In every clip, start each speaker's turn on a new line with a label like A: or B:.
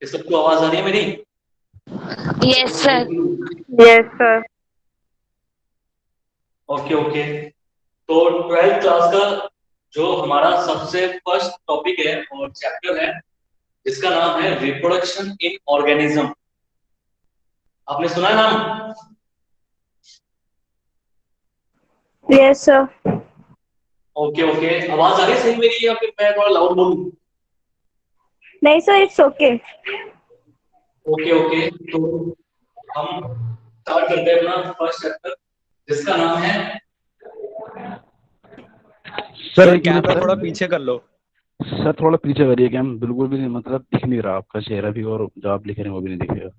A: ये सबको आवाज आ रही है मेरी?
B: Yes sir.
C: Yes sir.
A: Okay okay. तो 12th क्लास का जो हमारा सबसे फर्स्ट टॉपिक है और चैप्टर है, इसका नाम है रिप्रोडक्शन इन ऑर्गेनिज्म। आपने सुना है नाम?
C: Yes sir.
A: Okay okay. आवाज आ रही है सही मेरी या फिर मैं थोड़ा लाउड बोलूं?
C: नहीं sir, it's okay.
A: Okay okay. तो हम स्टार्ट करते हैं अपना फर्स्ट चैप्टर, जिसका नाम है
D: सर
E: सर
D: एक मिनट
E: कैमरा
D: सर।
E: थोड़ा पीछे कर लो।
D: सर थोड़ा पीछे करिए, क्या हम बिल्कुल भी नहीं, मतलब दिख नहीं रहा आपका चेहरा भी, और जो आप लिख रहे हैं वो भी नहीं दिखेगा।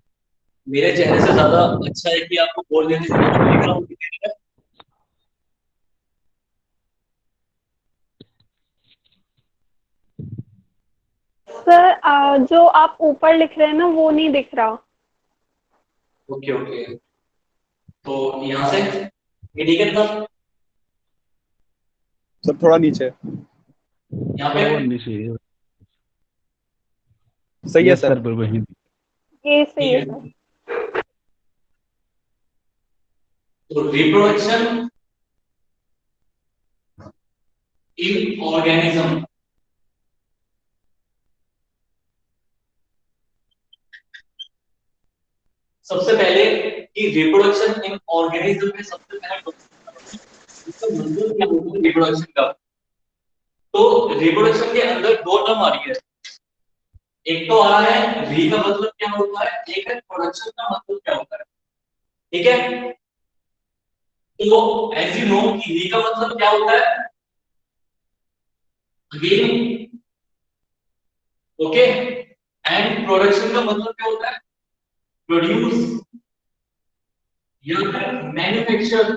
A: मेरे चेहरे से ज्यादा अच्छा है कि आपको बोल देने से जो मैं लिख रहा हूँ दिख रहा है।
C: सर जो आप ऊपर लिख रहे हैं ना वो नहीं दिख रहा।
A: Okay okay. तो यहाँ से ये ठीक है ना?
E: सर थोड़ा नीचे।
A: यहाँ
D: थोड़ा और
A: पे
D: नीचे।
E: सही है
D: यस
E: सर।
D: सर, बिल्कुल ही।
C: ये सही
A: ठीक
C: है
A: है।
C: सर।
A: तो रिप्रोडक्शन इन ऑर्गेनिज्म। सबसे पहले कि रिप्रोडक्शन इन ऑर्गेनिज्म में सबसे पहला टॉपिक, इसका मतलब क्या होता है रिप्रोडक्शन का? तो रिप्रोडक्शन के अंदर दो टर्म आ रही है। एक तो आ रहा है री का मतलब क्या होता है, एक है प्रोडक्शन का मतलब क्या होता है। ठीक है। तो एज यू नो कि री का मतलब क्या होता है, अगेन, ओके। एंड प्रोडक्शन का मतलब क्या होता है, प्रोड्यूस या फिर मैन्युफैक्चर।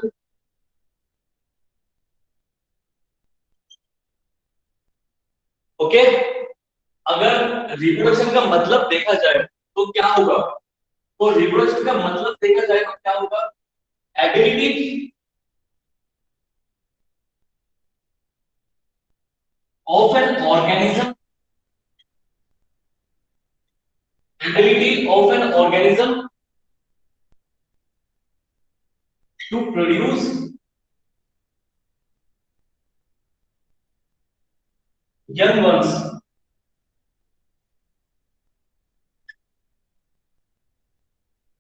A: ओके। अगर रिप्रोडक्शन का मतलब देखा जाए तो क्या होगा, तो रिप्रोडक्शन का मतलब देखा जाए तो क्या होगा, ability of an organism, ability of an organism to produce young ones.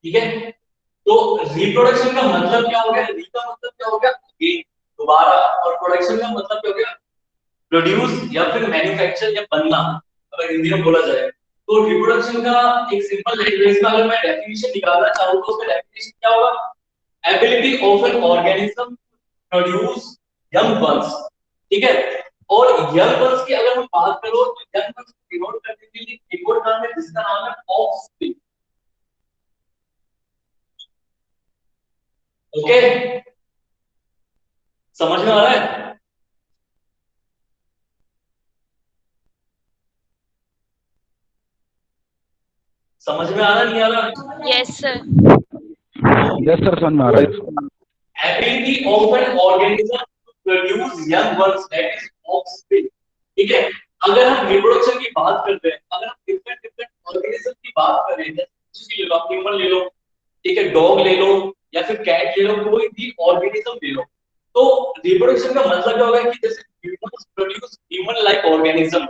A: ठीक है। तो रिप्रोडक्शन का मतलब क्या हो गया, री का मतलब क्या हो गया, गेन, दोबारा, और प्रोडक्शन का मतलब क्या हो गया, प्रोड्यूस या फिर मैन्युफैक्चर या बनना, अगर हिंदी में बोला जाए। तो रिप्रोडक्शन का एक सिंपल लैंग्वेज में अगर मैं डेफिनेशन निकालना चाहूँ तो उसका डेफिनेशन क्या होगा, ability of an organism produce young ones. ठीक है। और यंग वंस की अगर हम बात करो तो यंग वंस को डिनोट करने के लिए एक और टर्म है जिसका नाम है ऑफस्प्रिंग। ओके। समझ में आ रहा है? समझ में आ रहा नहीं आ रहा?
B: Yes sir.
D: यस सर, समझ में आ रहा है।
A: ability of an organism to produce young ones, that is offspring। ठीक है। अगर हम रिप्रोडक्शन की बात करते हैं, अगर हम डिफरेंट डिफरेंट ऑर्गेनिज्म की बात करें, जैसे ले लो, ह्यूमन ले लो, ठीक है, डॉग ले लो या फिर कैट ले लो, कोई भी ऑर्गेनिज्म ले लो, तो रिप्रोडक्शन का मतलब क्या होगा कि जैसे humans produce human like organism,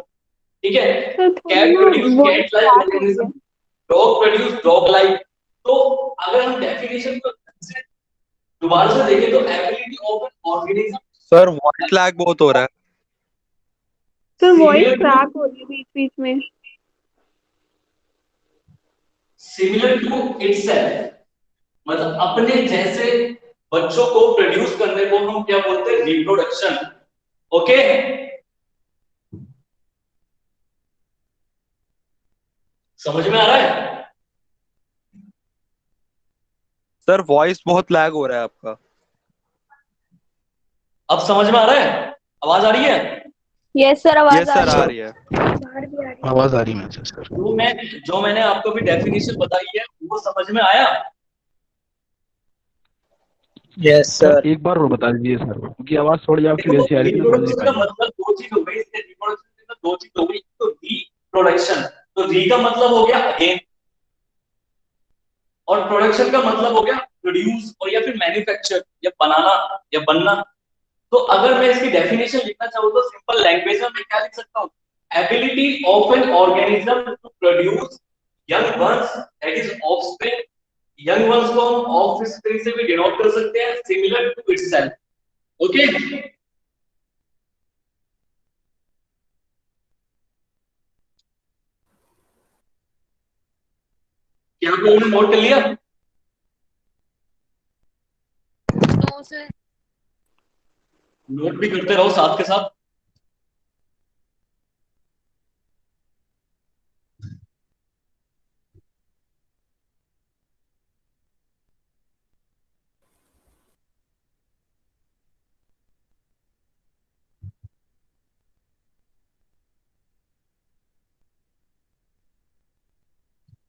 A: ठीक है,
C: सर थोड़ी
A: कैट
C: ना
A: produce
C: voice
A: cat like
C: crack हो रही
A: ऑर्गेनिज्म,
C: है।
A: Dog produce dog like. तो अगर हम डेफिनेशन को दोबारा से देखें तो ability of an organism
E: sir voice lag बहुत हो रहा है।
C: Sir voice
A: similar to
C: crack हो रही है बीच बीच में।
A: सिमिलर टू इटसेल्फ, मतलब अपने जैसे बच्चों को प्रोड्यूस करने को हम क्या बोलते हैं, रिप्रोडक्शन। ओके। समझ में आ रहा है?
E: सर वॉइस बहुत लैग हो रहा है आपका।
A: अब समझ में आ रहा है? आवाज आ रही है?
C: यस सर, आवाज
E: यस
C: आ
E: सर
C: रही
E: आ
C: है।
E: रही है।
C: बाहर भी आ रही है।
D: आवाज आ रही है मुझे सर।
A: जो मैंने आपको भी डेफिनेशन बताई है वो समझ में आया?
E: Yes
D: sir
E: sir.
D: एक बार और बता दीजिए सर, क्योंकि आवाज थोड़ी आपकी
A: देखो,
D: वैसी आ रही थी ना, समझ नहीं
A: रिप्रोडक्शन का
D: पाई।
A: मतलब दो चीज हो गई, इसके रिप्रोडक्शन के अंदर दो चीज हो गई, तो रिप्रोडक्शन, तो री का मतलब हो गया अगेन, और प्रोडक्शन का मतलब हो गया प्रोड्यूस और या फिर मैन्युफैक्चर या बनाना या बनना। तो अगर मैं इसकी डेफिनेशन लिखना चाहूँ तो सिंपल लैंग्वेज में मैं क्या लिख सकता हूँ, ability of an organism to produce young ones that is offspring. Young ones को हम ऑफस्प्रिंग से भी डिनोट कर सकते हैं, सिमिलर टू इटसेल्फ। ओके, क्या आप लोगों ने नोट कर लिया?
B: No sir.
A: नोट भी करते रहो साथ के साथ।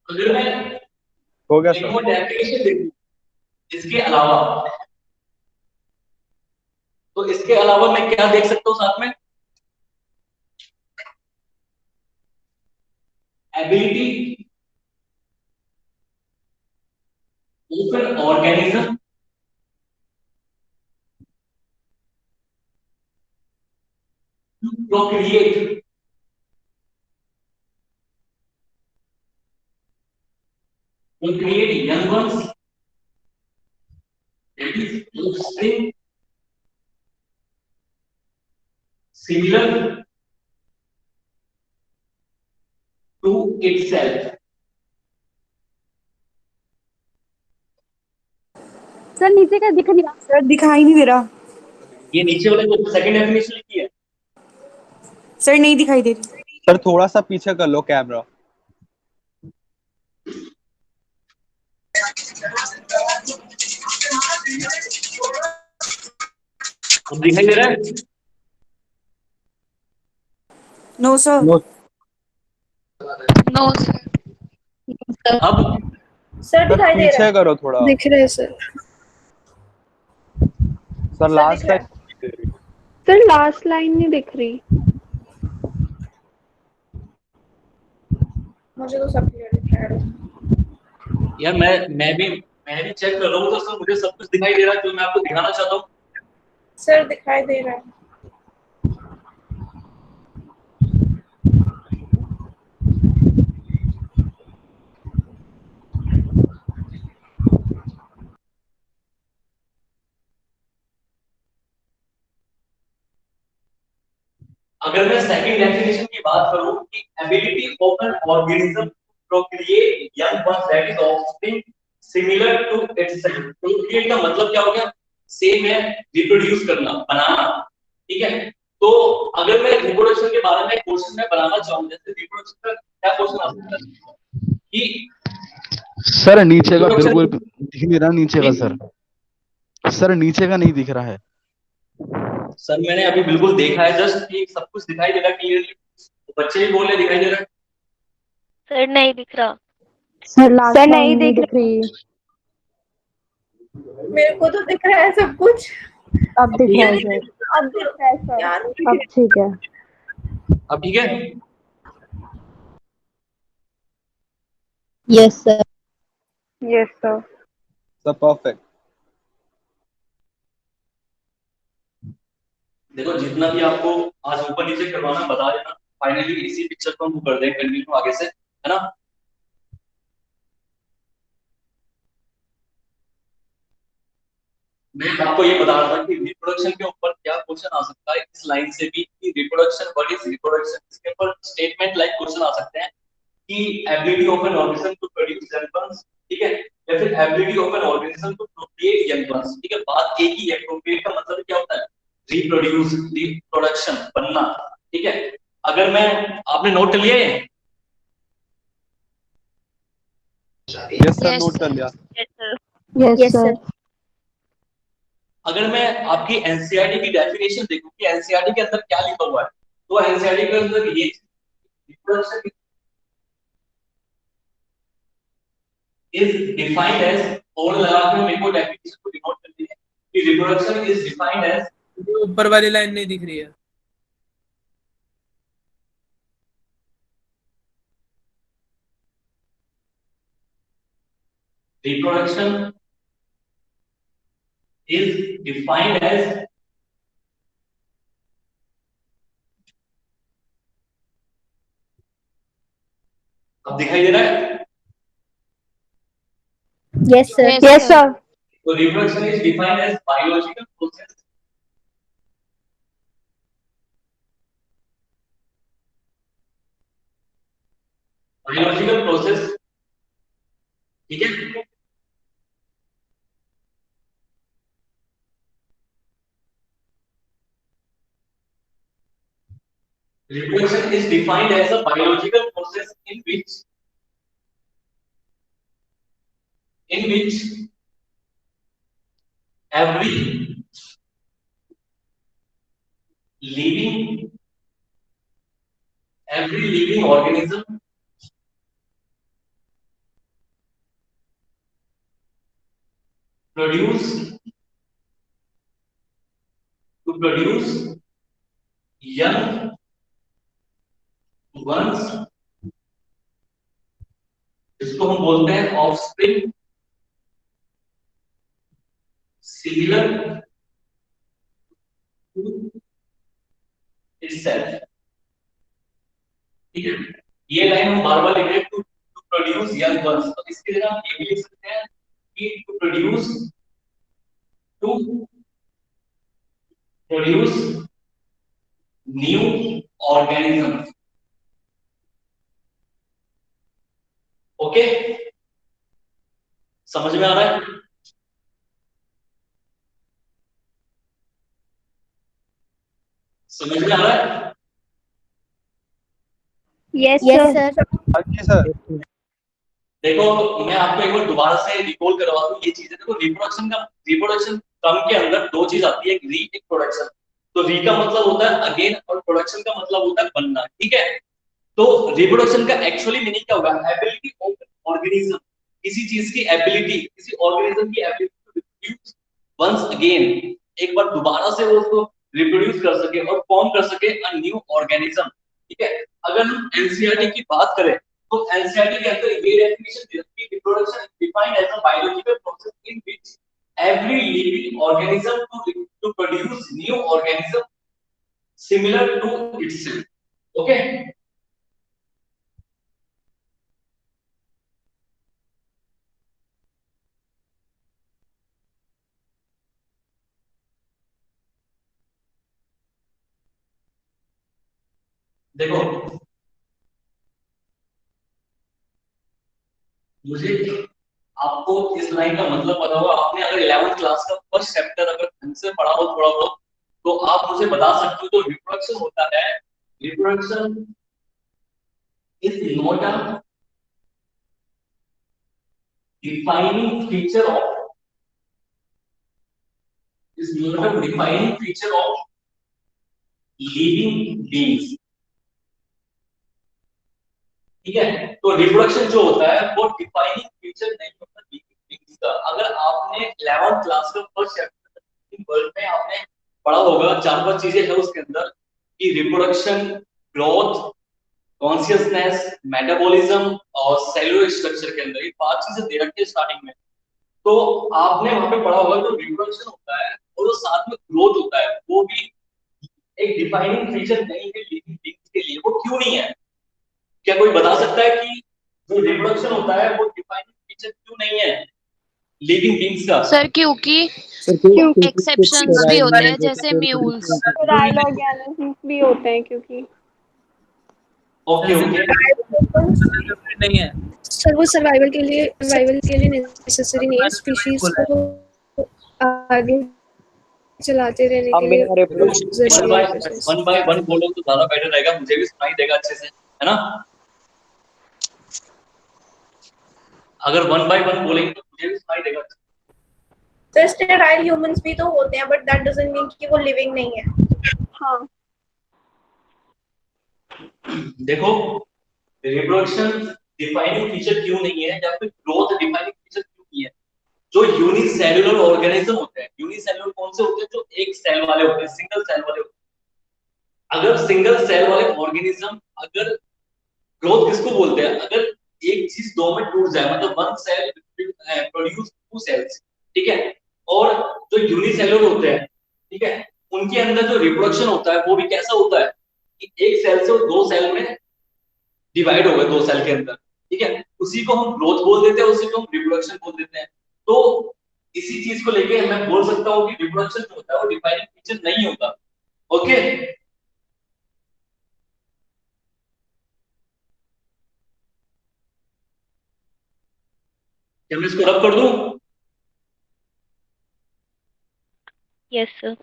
A: अगर मैं
E: हो गया
A: एक
E: सर।
A: और डेफिनेशन देखूं इसके अलावा, तो इसके अलावा मैं क्या देख सकता हूं साथ में, ability of an organism to procreate young ones that is offspring similar to itself.
C: Sir नीचे का दिख नहीं रहा।
F: सर दिखाई नहीं दे रहा।
A: ये नीचे वाले जो सेकंड डेफिनेशन लिखी है,
F: सर नहीं दिखाई दे रही।
E: सर थोड़ा सा पीछे कर लो कैमरा।
A: अब दिखाई दे रहा है?
F: No sir.
E: No.
B: No sir.
A: अब
F: सर
E: सर
F: दिखाई दे रहा
E: पीछे
F: है।
E: करो थोड़ा।
C: दिख रहे हैं सर।
E: सर लास्ट
F: दिख रहा है।
E: टाइम।
C: सर लास्ट लाइन नहीं दिख रही।
F: मुझे तो सब क्लियर दिख रहा है।
A: यार मैं भी चेक कर रहा हूँ, तो सर मुझे सब कुछ दिखाई दे रहा है जो मैं आपको दिखाना चाहता हूँ।
F: सर दिखाई दे रहा है।
A: अगर मैं सेकंड डेफिनेशन की बात करूं कि ability of an organism procreate young ones that is offspring similar to itself. Procreate का मतलब क्या हो गया, सेम है, रिप्रोड्यूस करना, बनाना। ठीक है, तो अगर मैं रिप्रोडक्शन के बारे में क्वेश्चन में बनाना चाहूं, जैसे रिप्रोडक्शन का क्या क्वेश्चन आ सकता है कि
D: सर नीचे का
A: रिप्रोडक्शन,
D: बिल्कुल दिख नहीं रहा, नीचे का सर। सर नीचे का नहीं दिख रहा है।
A: सर मैंने अभी बिल्कुल देखा है जस्ट कि सब कुछ दिखाई दे रहा है क्लियरली, बच्चे भी बोल रहे दिखाई दे रहा है।
B: सर नहीं दिख रहा।
C: सर नहीं दिख रही।
F: मेरे को तो दिख रहा है सब कुछ।
C: अब दिख रहा है
F: यार
C: सर। अब दिख रहा है सर।
F: यार
C: अब ठीक है।
A: अब ठीक है।
C: Yes sir. Yes sir.
E: Sir perfect.
A: देखो जितना भी आपको आज ऊपर नीचे करवाना बता देना, फाइनली इसी पिक्चर को हम कर दें कंटिन्यू आगे से, है ना। मैं आपको ये बता रहा था कि रिप्रोडक्शन के ऊपर क्या क्वेश्चन आ सकता है इस लाइन से भी, कि रिप्रोडक्शन, व्हाट इज रिप्रोडक्शन, इसके ऊपर स्टेटमेंट लाइक क्वेश्चन आ सकते हैं कि ability of an organism to produce young ones, ठीक है, या फिर ability of an organism to procreate young ones. ठीक है, बात एक ही है, प्रोक्रिएट का मतलब क्या होता है, रिप्रोड्यूस, रिप्रोडक्शन, बनना। ठीक है, अगर मैं, आपने नोट कर लिया है?
E: यस सर,
B: यस
E: नोट कर
B: सर।
E: लिया।
B: Yes sir.
C: Yes sir.
A: अगर मैं आपकी एनसीईआरटी की डेफिनेशन देखूं कि एनसीईआरटी के अंदर क्या लिखा हुआ है, तो एनसीईआरटी के अंदर ये रिप्रोडक्शन इज डिफाइंड एज, और लगा के मेरे को डेफिनेशन को डिनोट करती है कि रिप्रोडक्शन इज डिफाइंड एज,
G: ऊपर वाली लाइन नहीं दिख रही है।
A: reproduction is defined as अब दिखाई दे रहा है?
C: Yes, sir.
B: Yes,
C: Yes,
B: sir.
C: sir.
A: So reproduction is defined as biological process ठीक है। Reproduction is defined as a biological process in which every living organism produce young ones, जिसको हम बोलते हैं ऑफस्प्रिंग सिमिलर टू itself। ठीक है, ये line हम बार बार लिख रहे हैं टू प्रोड्यूस यंग वंस, तो इसके लिए हम ये भी लिख सकते हैं कि to produce new organism. Okay, समझ में आ रहा है? समझ में आ रहा है?
C: Yes, sir.
E: हाँ जी सर।
A: देखो मैं आपको एक बार दोबारा से रिकॉल करवा दूं ये चीजें। देखो रिप्रोडक्शन टर्म के अंदर दो चीज आती है, री एक प्रोडक्शन। तो री का मतलब होता है अगेन और प्रोडक्शन का मतलब होता है बनना। ठीक है, तो रिप्रोडक्शन का एक्चुअली मीनिंग क्या होगा? एबिलिटी ऑफ ऑर्गेनिज्म, किसी चीज की एबिलिटी, किसी ऑर्गेनिज्म की ability to reproduce ones again, एक बार दोबारा से वो उसको रिप्रोड्यूस कर सके और फॉर्म कर सके अ न्यू ऑर्गेनिज्म। ठीक है, अगर हम एनसीईआरटी की बात करें तो एनसीईआरटी के अंदर ये डेफिनेशन दी है कि reproduction is defined as a biological process in which every living organism to produce new organism similar to itself. Okay, देखो मुझे आपको इस लाइन का मतलब पता होगा। आपने अगर 11th क्लास का फर्स्ट चैप्टर अगर ढंग से पढ़ा हो थोड़ा बहुत, तो आप मुझे बता सकते हो जो रिप्रोडक्शन होता है, reproduction is not a defining feature of living beings. ठीक है, तो रिप्रोडक्शन जो होता है वो डिफाइनिंग फीचर नहीं होता लिविंग बीइंग्स का। अगर आपने 11th क्लास का फर्स्ट चैप्टर वर्ल्ड में आपने पढ़ा होगा, 4-5 चीजें हैं उसके अंदर कि रिप्रोडक्शन, ग्रोथ, कॉन्शियसनेस, मेटाबॉलिज्म और सेलुलर स्ट्रक्चर के अंदर ये 5 चीजें दे रखी है स्टार्टिंग में। तो आपने वहां पे पढ़ा होगा जो रिप्रोडक्शन होता है और जो साथ में ग्रोथ होता है वो भी एक डिफाइनिंग फीचर नहीं है लिविंग बीइंग्स के लिए। वो क्यों नहीं है? क्या कोई बता सकता है कि जो रिप्रोडक्शन होता है वो डिफाइनिंग फीचर क्यों नहीं है लिविंग बीइंग्स का?
B: सर क्योंकि एक्सेप्शंस भी होते हैं जैसे म्यूल्स।
C: Sterile organisms भी होते हैं क्योंकि
A: ओके ओके,
G: नहीं है
F: सर वो सर्वाइवल के लिए नेसेसरी नहीं है स्पीशीज को आगे चलाते रहने के लिए।
A: वन बाय वन बोलो तो ज्यादा बेटर रहेगा, मुझे भी सुनाई देगा अच्छे से, है ना? अगर वन बाय वन बोलेंगे तो मुझे भी सुनाई देगा।
F: तो स्टेराइल ह्यूमंस भी तो होते हैं, बट दैट डजंट मीन कि वो लिविंग नहीं है।
C: हाँ
A: देखो रिप्रोडक्शन डिफाइनिंग फीचर क्यों नहीं है या फिर ग्रोथ डिफाइनिंग फीचर क्यों नहीं है? जो यूनिसेलुलर ऑर्गेनिज्म होते हैं, यूनिसेलुलर कौन से होते हैं? जो एक सेल वाले होते हैं, सिंगल सेल वाले होते हैं। अगर सिंगल सेल वाले ऑर्गेनिज्म, अगर ग्रोथ किसको बोलते हैं? अगर एक चीज दो में टूट जाए, मतलब one cell produce two cells, ठीक है। और जो यूनिसेलुलर होते हैं, ठीक है, उनके अंदर जो रिप्रोडक्शन होता है वो भी कैसा होता है कि एक सेल से वो दो सेल में डिवाइड हो गए, दो सेल के अंदर, ठीक है। उसी को हम ग्रोथ बोल देते हैं, उसी को हम रिप्रोडक्शन बोल देते हैं। तो इसी चीज को लेके मैं बोल सकता हूँ कि रिप्रोडक्शन जो होता है वो डिफाइनिंग फीचर नहीं होता। ओके, क्या मैं इसको रब कर दूं?
B: Yes sir.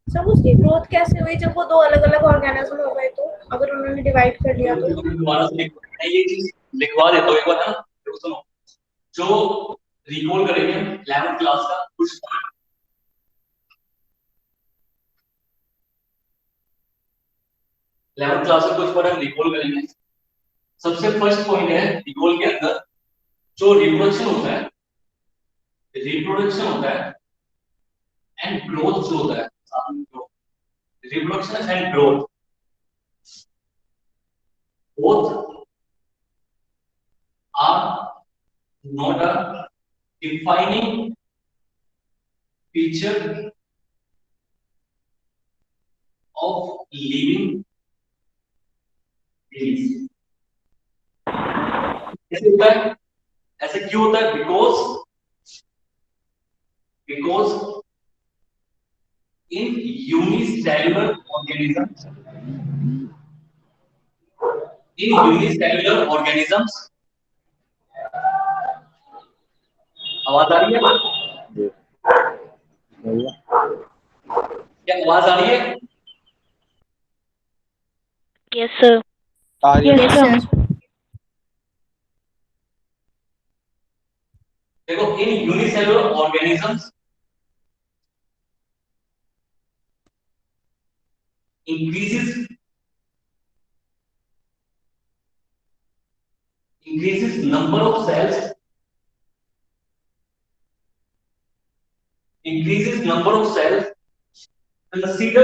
F: सब उसकी ग्रोथ कैसे हुई जब वो दो अलग अलग ऑर्गेनिज्म हो गए? तो अगर उन्होंने डिवाइड कर लिया तो
A: दोबारा से मैं ये चीज लिखवा देता हूँ एक बार, है ना। देखो सुनो, जो रिकॉल करेंगे 11th क्लास का कुछ 11th क्लास का कुछ पढ़ा रिकॉल करेंगे। सबसे फर्स्ट पॉइंट है रिकॉल के अंदर जो रिप्रोडक्शन होता है एंड ग्रोथ जो होता है, reproduction and growth both are not a defining feature of living beings. ऐसे होता है, ऐसे क्यों होता है? because in unicellular organisms आवाज आ रही है? क्या आवाज आ रही है?
B: Yes sir.
F: Yes sir.
A: देखो, in unicellular organisms increases number of cells, considered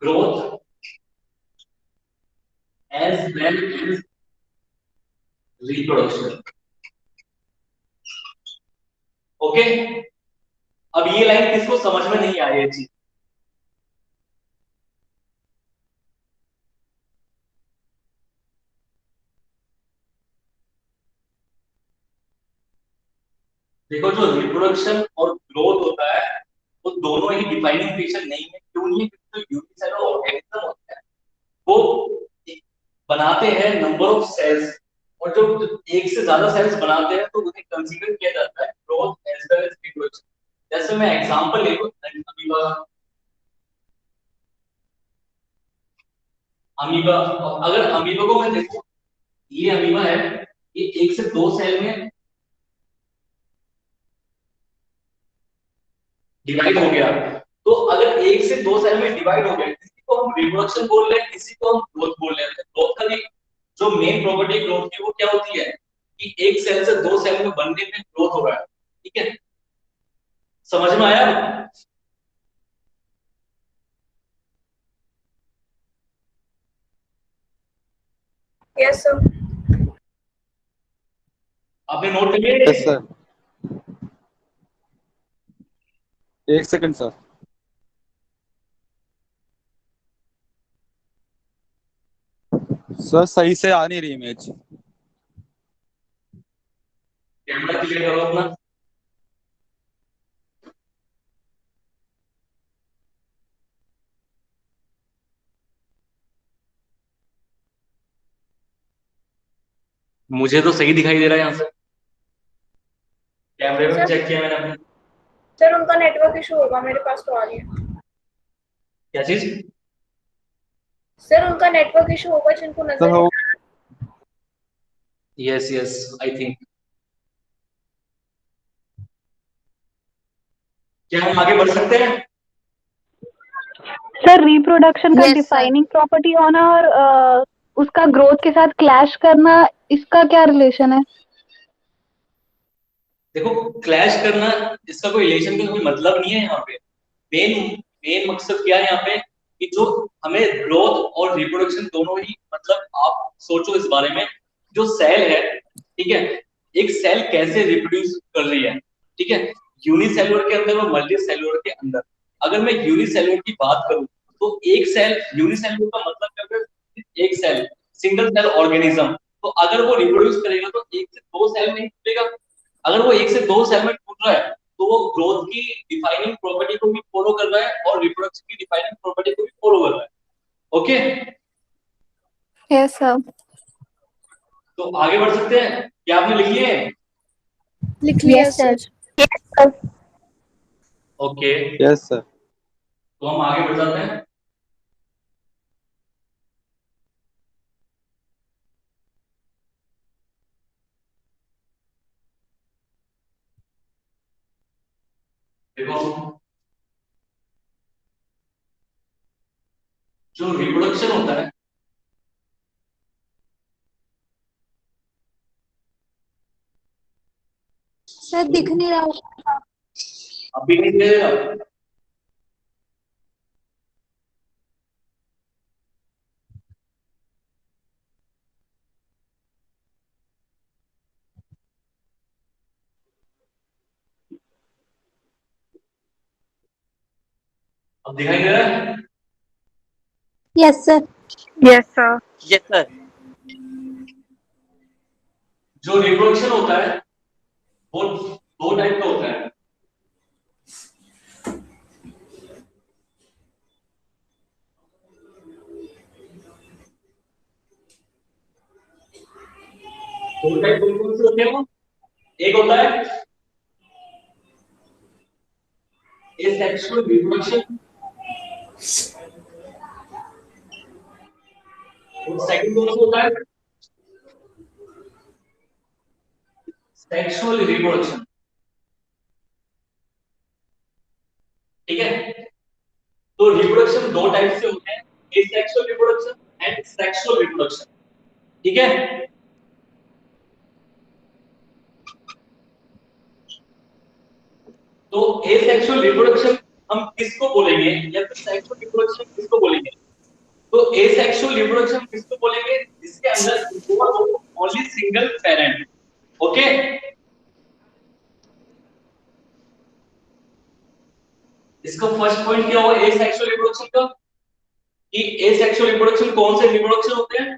A: growth as well as reproduction. Okay, अब ये लाइन किसको समझ में नहीं आ रही है जी? देखो, जो रिप्रोडक्शन और ग्रोथ होता है वो दोनों ही डिफाइनिंग फीचर नहीं है। क्यों नहीं है? क्योंकि जो यूनिसेलुलर ऑर्गेनिज्म होता है वो बनाते हैं नंबर ऑफ सेल्स, और जो एक से ज्यादा सेल्स बनाते हैं तो उन्हें कंसीडर किया जाता है growth as well as reproduction. जैसे मैं एग्जांपल ले लूं, अमीबा। अगर अमीबा को मैं देखूं, ये अमीबा है, ये एक से दो सेल में डिवाइड हो गया। तो अगर एक से दो सेल में डिवाइड हो गया, किसी को हम रिप्रोडक्शन बोल रहे हैं, किसी को हम ग्रोथ बोल रहे हैं। ग्रोथ का भी जो मेन प्रॉपर्टी ग्रोथ की वो क्या होती है कि एक सेल से दो सेल में बनने में ग्रोथ हो रहा है, ठीक है। समझ में आया?
F: Yes sir.
A: आपने नोट कर लिया?
E: Yes sir. एक सेकंड सर। सर सही से आ नहीं रही इमेज।
A: कैमरा क्लियर करो अपना। मुझे तो सही दिखाई दे रहा है यहाँ से, कैमरे में चेक किया मैंने अपने।
F: सर उनका नेटवर्क इशू होगा, मेरे पास तो आ रही है।
A: क्या चीज?
F: सर उनका नेटवर्क इशू होगा जिनको नजर नहीं आ रहा।
A: Yes yes, I think. क्या हम आगे बढ़ सकते हैं?
C: सर रिप्रोडक्शन का
B: Yes, sir.
C: डिफाइनिंग प्रॉपर्टी होना और उसका ग्रोथ के साथ क्लैश करना, इसका क्या रिलेशन है?
A: देखो क्लैश करना इसका कोई रिलेशन का कोई मतलब नहीं है यहाँ पे। मेन मकसद क्या है यहाँ पे कि जो हमें ग्रोथ और रिप्रोडक्शन दोनों ही, मतलब आप सोचो इस बारे में, जो सेल है, ठीक है, एक सेल कैसे रिप्रोड्यूस कर रही है, ठीक है, यूनिसेलुलर के अंदर और मल्टी सेलुलर के अंदर। अगर मैं यूनिसेलुलर की बात करूं तो एक सेल, यूनिसेलुलर का मतलब क्या है, एक सेल, सिंगल सेल ऑर्गेनिज्म। तो अगर वो रिप्रोड्यूस करेगा तो एक से दो सेल में ही टूटेगा। अगर वो एक से दो सेल में टूट रहा है तो वो ग्रोथ की डिफाइनिंग प्रॉपर्टी को भी फॉलो कर रहा है और रिप्रोडक्शन की डिफाइनिंग प्रॉपर्टी को भी फॉलो कर रहा है। Okay,
C: yes sir.
A: तो आगे बढ़ सकते हैं, क्या आपने लिखी है?
F: लिख लिया
C: yes
F: sir.
C: Sir.
A: Okay,
E: yes sir.
A: तो हम आगे बढ़ जाते हैं। देखो, जो रिप्रोडक्शन होता है,
B: सर दिख नहीं रहा।
A: अभी नहीं देगा। अब दिखाई दे रहा है?
B: Yes sir.
C: Yes sir.
G: Yes sir.
A: जो रिप्रोडक्शन होता है वो दो टाइप का होता है। दो टाइप कौन से होते हैं वो? एक होता है asexual reproduction और सेकंड कौन सा होता है? Sexual reproduction. ठीक है, तो रिप्रोडक्शन दो टाइप से होते हैं, asexual reproduction and sexual reproduction. ठीक है, तो एसेक्सुअल रिप्रोडक्शन हम किसको बोलेंगे या फिर सेक्सुअल रिप्रोडक्शन किसको बोलेंगे? तो एसेक्सुअल रिप्रोडक्शन किसको बोलेंगे? जिसके अंदर ओनली सिंगल पेरेंट। ओके, इसका फर्स्ट पॉइंट क्या होगा एसेक्सुअल रिप्रोडक्शन का? कि एसेक्सुअल रिप्रोडक्शन कौन से रिप्रोडक्शन होते हैं?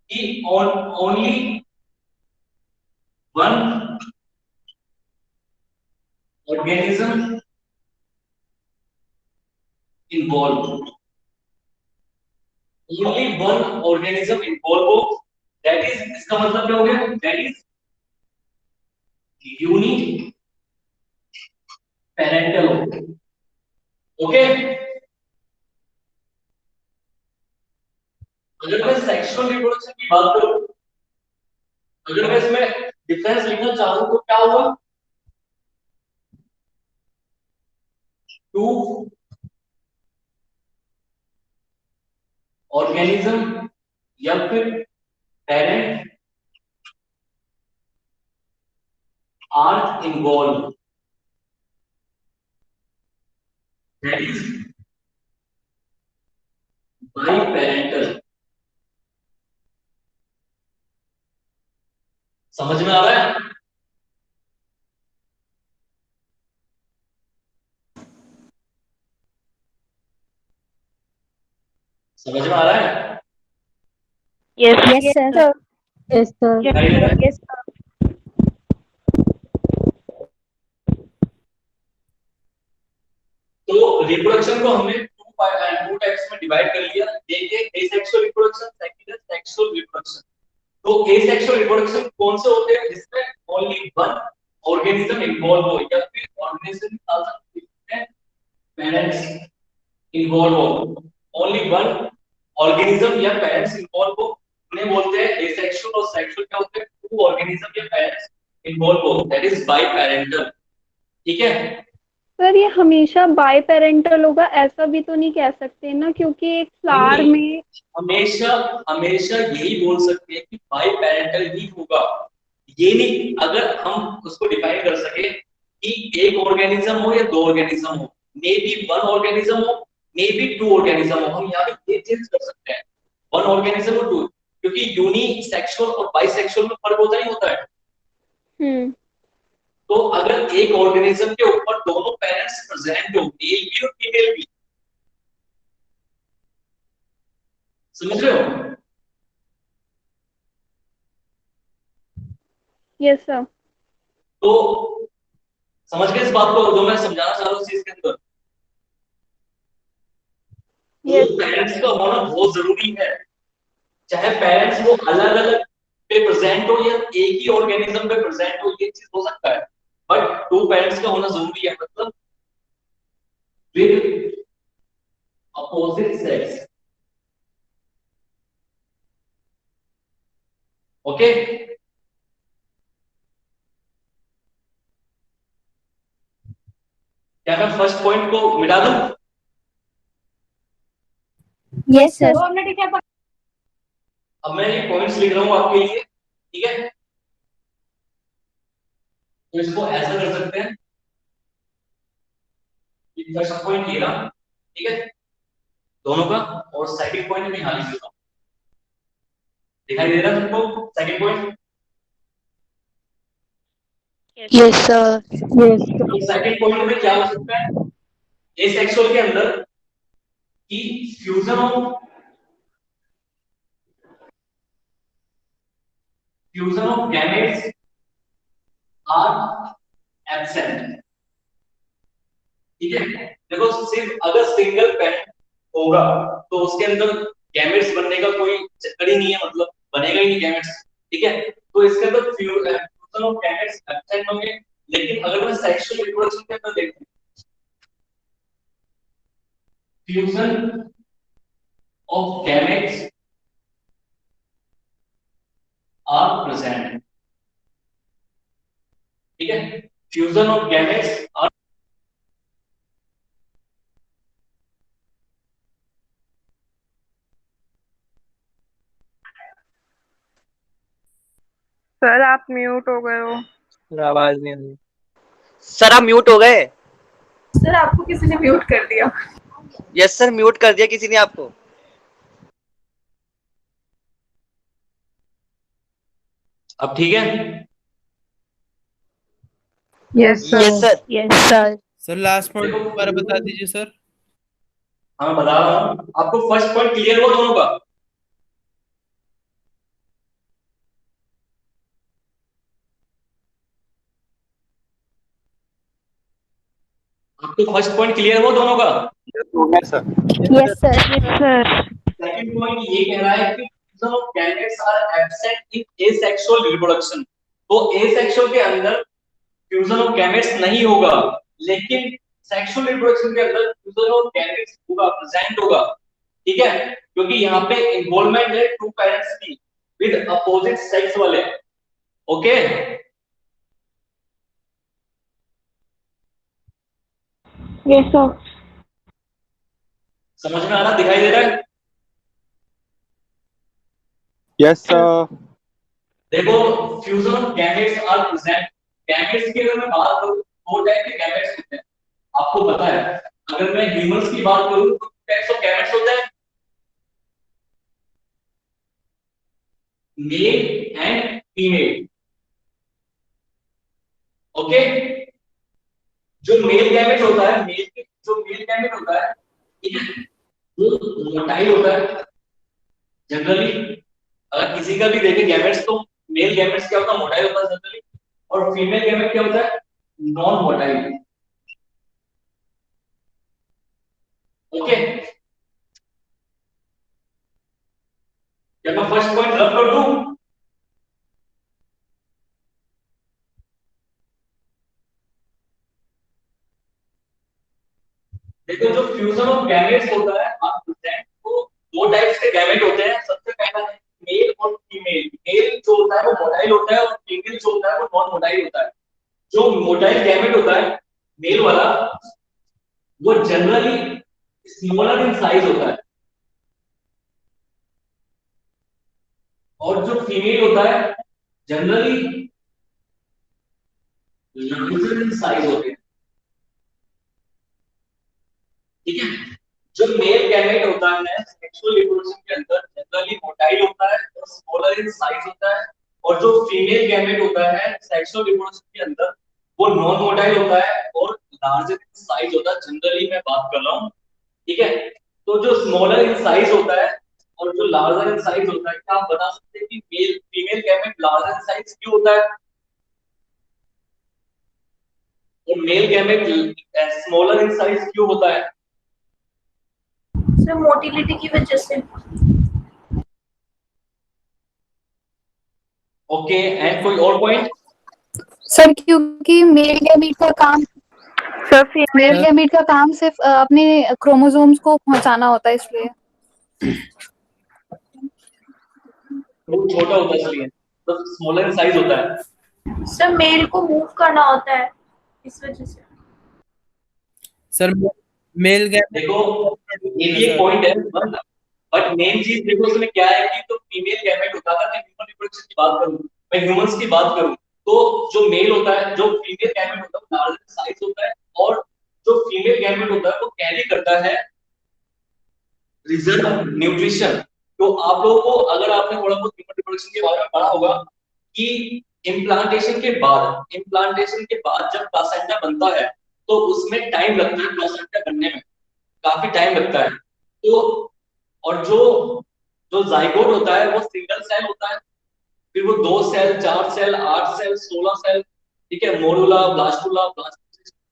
A: कि only one organism involved, only one organism involved, that is, इसका मतलब क्या हो गया? That is uniparental। ओके, अगर मैं सेक्सुअल रिप्रोडक्शन की बात करूं, अगर मैं इसमें डिफरेंस लिखना चाहूं तो क्या होगा? टू ऑर्गेनिज्म या फिर parent are involve, that is biparental. समझ में आ रहा है? समझ में आ रहा है?
C: Yes sir.
B: Yes sir.
C: Yes sir.
A: तो रिप्रोडक्शन को हमने टू टाइप्स में डिवाइड कर लिया। एक है एसेक्सुअल रिप्रोडक्शन, सेकंड है सेक्सुअल रिप्रोडक्शन। तो एसेक्सुअल रिप्रोडक्शन कौन से होते हैं? जिसमें ओनली वन ऑर्गेनिज्म इन्वॉल्व हो या फिर ऑर्गेनिज्म में पेरेंट्स इन्वॉल्व हो, ओनली वन ऑर्गेनिज्म या पेरेंट्स इन्वॉल्व हो, उन्हें बोलते हैं एसेक्सुअल। और सेक्सुअल क्या होते हैं? टू ऑर्गेनिज्म या पेरेंट्स इन्वॉल्व हो, दैट इज बाइपेरेंटल। ठीक है,
C: सर ये हमेशा बाय पेरेंटल होगा ऐसा भी तो नहीं कह सकते ना, क्योंकि एक फ्लावर में
A: हमेशा हमेशा यही बोल सकते हैं कि बाई पेरेंटल ही होगा। ये नहीं, अगर हम उसको डिफाइन कर सके कि एक ऑर्गेनिज्म हो या दो ऑर्गेनिज्म हो, मे बी वन ऑर्गेनिज्म हो, मे बी टू ऑर्गेनिज्म हो, हम यहाँ पे ये चेंज कर सकते हैं, वन ऑर्गेनिज्म और टू, क्योंकि यूनिसेक्सुअल और बाइसेक्सुअल में फर्क होता नहीं होता है। तो अगर एक ऑर्गेनिज्म के ऊपर दोनों पेरेंट्स प्रेजेंट हो, मेल भी और फीमेल भी, समझ रहे हो?
C: Yes sir.
A: तो समझ गए इस बात को जो मैं समझाना चाह रहा हूँ चीज के अंदर?
C: Yes.
A: पेरेंट्स का होना बहुत जरूरी है, चाहे पेरेंट्स वो अलग अलग पे प्रेजेंट हो या एक ही ऑर्गेनिज्म पे प्रेजेंट हो, ये चीज हो सकता है, बट टू पेरेंट्स का होना जरूरी है, मतलब विद अपोजिट सेक्स। ओके, क्या मैं फर्स्ट पॉइंट को मिटा दूं?
F: Yes sir.
A: अब मैं ये पॉइंट्स लिख रहा हूं आपके लिए, ठीक है? तो इसको ऐसा कर सकते हैं, फर्स्ट पॉइंट ये रहा, ठीक है, दोनों का, और सेकंड पॉइंट मैं यहां लिख देता हूं, दिखाई दे रहा है तुमको सेकंड पॉइंट?
B: Yes sir.
A: तो सेकंड पॉइंट में क्या हो सकता है, एसेक्सुअल के अंदर कि fusion of gametes are absent, ठीक है? देखो, सिर्फ अगर सिंगल पेरेंट होगा तो उसके अंदर गैमेट्स बनने का कोई चक्कर ही नहीं है, मतलब बनेगा ही नहीं गैमेट्स, ठीक है? तो इसके अंदर फ्यूजन ऑफ गैमेट्स एब्सेंट होंगे। लेकिन अगर मैं सेक्सुअल रिप्रोडक्शन के अंदर देखूं, fusion of gametes are present, ठीक है? Fusion of gametes are,
H: sir आप म्यूट हो गए हो।
E: आवाज नहीं आ रही।
I: सर आप म्यूट हो गए।
H: सर आपको किसी ने म्यूट कर दिया।
I: यस सर, म्यूट कर दिया किसी ने आपको।
A: अब ठीक है?
H: Yes sir.
I: Yes sir.
B: Yes sir.
G: Sir last point दोबारा बता दीजिए सर।
A: हाँ, बता रहा हूँ आपको। फर्स्ट पॉइंट क्लियर हुआ दोनों का? आपको फर्स्ट पॉइंट क्लियर हुआ दोनों का?
E: Yes sir.
F: Yes sir.
A: Second point ये कह रहा है कि fusion of gametes are absent in asexual reproduction. तो एसेक्सुअल के अंदर फ्यूजन ऑफ गैमेट्स नहीं होगा, लेकिन सेक्सुअल रिप्रोडक्शन के अंदर फ्यूजन ऑफ गैमेट्स होगा, प्रेजेंट होगा, ठीक है? क्योंकि यहाँ पे इन्वॉल्वमेंट है टू पेरेंट्स की विद अपोजिट सेक्स वाले। Okay,
C: yes sir.
A: समझ में आ रहा, दिखाई दे रहा है?
E: Yes sir.
A: देखो, fusion of gametes are present. Gametes की अगर मैं बात करूं, दो टाइप के गैमेट्स होते हैं, आपको पता है। अगर मैं ह्यूमंस की बात करूं तो टाइप्स ऑफ गैमेट्स होते हैं, मेल एंड फीमेल। ओके, जो मेल गैमेट होता है, जो मेल गैमेट होता है, ठीक है, वो मोटाइल होता है जनरली। अगर किसी का भी देखे गैमेट्स, तो मेल गैमेट्स क्या होता है, मोटाइल होता है जनरली, और फीमेल गैमेट क्या होता है, नॉन मोटाइल। ओके, क्या मैं फर्स्ट पॉइंट रब कर दूं? देखो, जो फ्यूजन ऑफ गैमेट्स होता है, आप प्रेजेंट तो दो टाइप्स के गैमेट होते हैं। सबसे पहला है मेल और फीमेल। मेल जो होता है वो मोटाइल होता है, और फीमेल जो होता है वो नॉन मोटाइल होता है। जो मोटाइल गैमेट होता है, मेल वाला, वो जनरली स्मॉलर इन साइज होता है, और जो फीमेल होता है जनरली इन साइज होते हैं, ठीक है। जो मेल गैमेट होता है सेक्सुअल रिप्रोडक्शन के अंदर जनरली मोटाइल होता है और स्मॉलर इन साइज होता है, और जो फीमेल गैमेट होता है सेक्सुअल रिप्रोडक्शन के अंदर वो नॉन मोटाइल होता है और लार्जर इन साइज होता है, जनरली मैं बात कर रहा हूँ, ठीक है। तो जो स्मॉलर इन साइज होता है और जो लार्जर इन साइज होता है, क्या आप बता सकते हैं कि male female gamete larger in size क्यों होता है और male gamete smaller in size क्यों होता है?
H: सर मोटिलिटी की वजह से।
A: ओके, एंड कोई और पॉइंट?
B: सर क्योंकि मेल गैमीट का काम
H: सर फीमेल
B: सिर्फ अपने क्रोमोसोम्स को पहुंचाना होता है, इसलिए
A: वो छोटा होता है इसलिए तो स्मॉलर इन साइज होता है।
H: सर मेल को मूव करना होता है इस वजह से।
G: सर मेल गैमेट
A: देखो ये भी एक पॉइंट है, बट मेन चीज देखो उसमें क्या है कि तो फीमेल गैमेट होता है, मैं ह्यूमन रिप्रोडक्शन की बात करूं, मैं ह्यूमंस की बात करूं, तो जो मेल होता है, जो फीमेल गैमेट होता है वो लार्जर साइज होता है, और जो फीमेल गैमेट होता है वो कैरी करता है रिजल्ट न्यूट्रिशन। तो आप लोगों को अगर आपने थोड़ा बहुत ह्यूमन रिप्रोडक्शन के बारे में पढ़ा होगा कि इम्प्लांटेशन के बाद जब प्लासेंटा बनता है तो उसमें टाइम लगता है प्लासेंटा बनने में, काफी टाइम लगता है। तो और जो जो जाइगोट होता है वो सिंगल सेल होता है, फिर वो 2 सेल 4 सेल 8 सेल 16 सेल, ठीक है, मोरुला ब्लास्टुला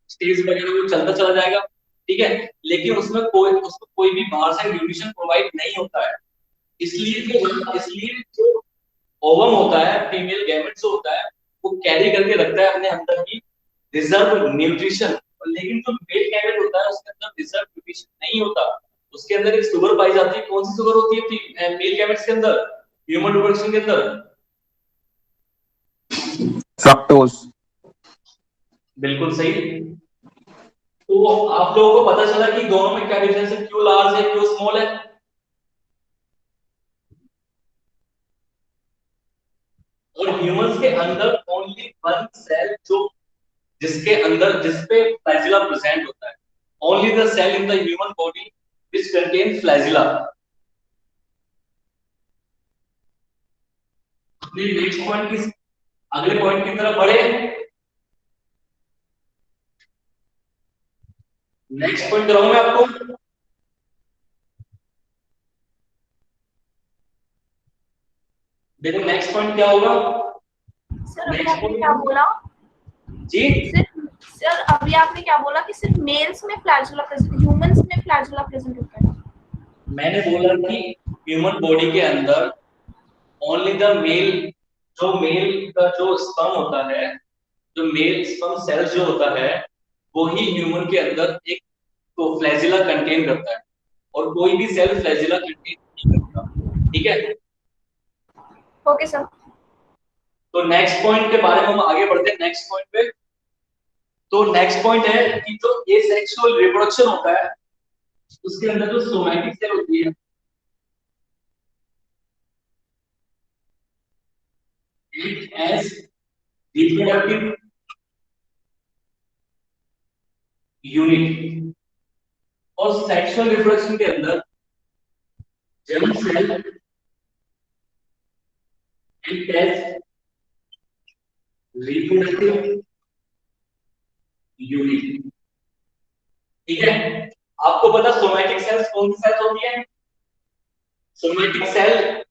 A: स्टेज वगैरह वो चलता चला जाएगा, ठीक है। लेकिन उसमें कोई भी बाहर से न्यूट्रिशन प्रोवाइड नहीं होता है, इसलिए जो ओवम होता है फीमेल गैमेट जो होता है वो कैरी करके रखता है अपने अंदर की रिजर्व न्यूट्रिशन, लेकिन जो मेल गैमेट होता है उसके अंदर रिजर्व न्यूट्रिशन नहीं होता, उसके अंदर एक शुगर पाई जाती है। कौन सी शुगर होती है मेल गैमेट्स के अंदर, ह्यूमन रिप्रोडक्शन के अंदर?
E: फ्रक्टोज।
A: बिल्कुल सही। तो आप लोगों को पता चला कि दोनों में क्या डिफरेंस है, क्यों लार्ज है क्यों स्मॉल है। और ह्यूमंस के अंदर ओनली वन सेल जो जिसपे फ्लैजिला प्रेजेंट होता है, only the cell in the human body which contain flagella. अपने नेक्स्ट पॉइंट की अगले पॉइंट की तरफ बढ़े। नेक्स्ट पॉइंट कराऊं मैं आपको। देखो नेक्स्ट पॉइंट क्या होगा।
H: सर अभी आपने क्या बोला?
A: जी
H: सर अभी आपने क्या बोला कि सिर्फ मेल्स में फ्लैजुला प्रेजेंट, ह्यूमंस में फ्लैजुला प्रेजेंट होता है?
A: मैंने बोला कि ह्यूमन बॉडी के अंदर ओनली द मेल, जो मेल का जो स्पर्म होता है, जो मेल स्पर्म सेल जो होता है वो ही ह्यूमन के अंदर एक तो फ्लैजिला कंटेन करता है, और कोई भी सेल फ्लैजिला कंटेन नहीं करता, ठीक है।
H: Okay sir.
A: तो नेक्स्ट पॉइंट के बारे में हम आगे बढ़ते हैं नेक्स्ट पॉइंट पे। तो नेक्स्ट पॉइंट है कि जो एसेक्सुअल रिप्रोडक्शन होता है उसके अंदर जो सोमैटिक सेल होती है एज रिप्रोडक्टिव यूनिट, और सेक्सुअल रिप्रोडक्शन के अंदर germ cell act as reproductive unit, ठीक है। आपको पता सोमैटिक सेल्स कौन सी सेल्स होती है? सोमैटिक सेल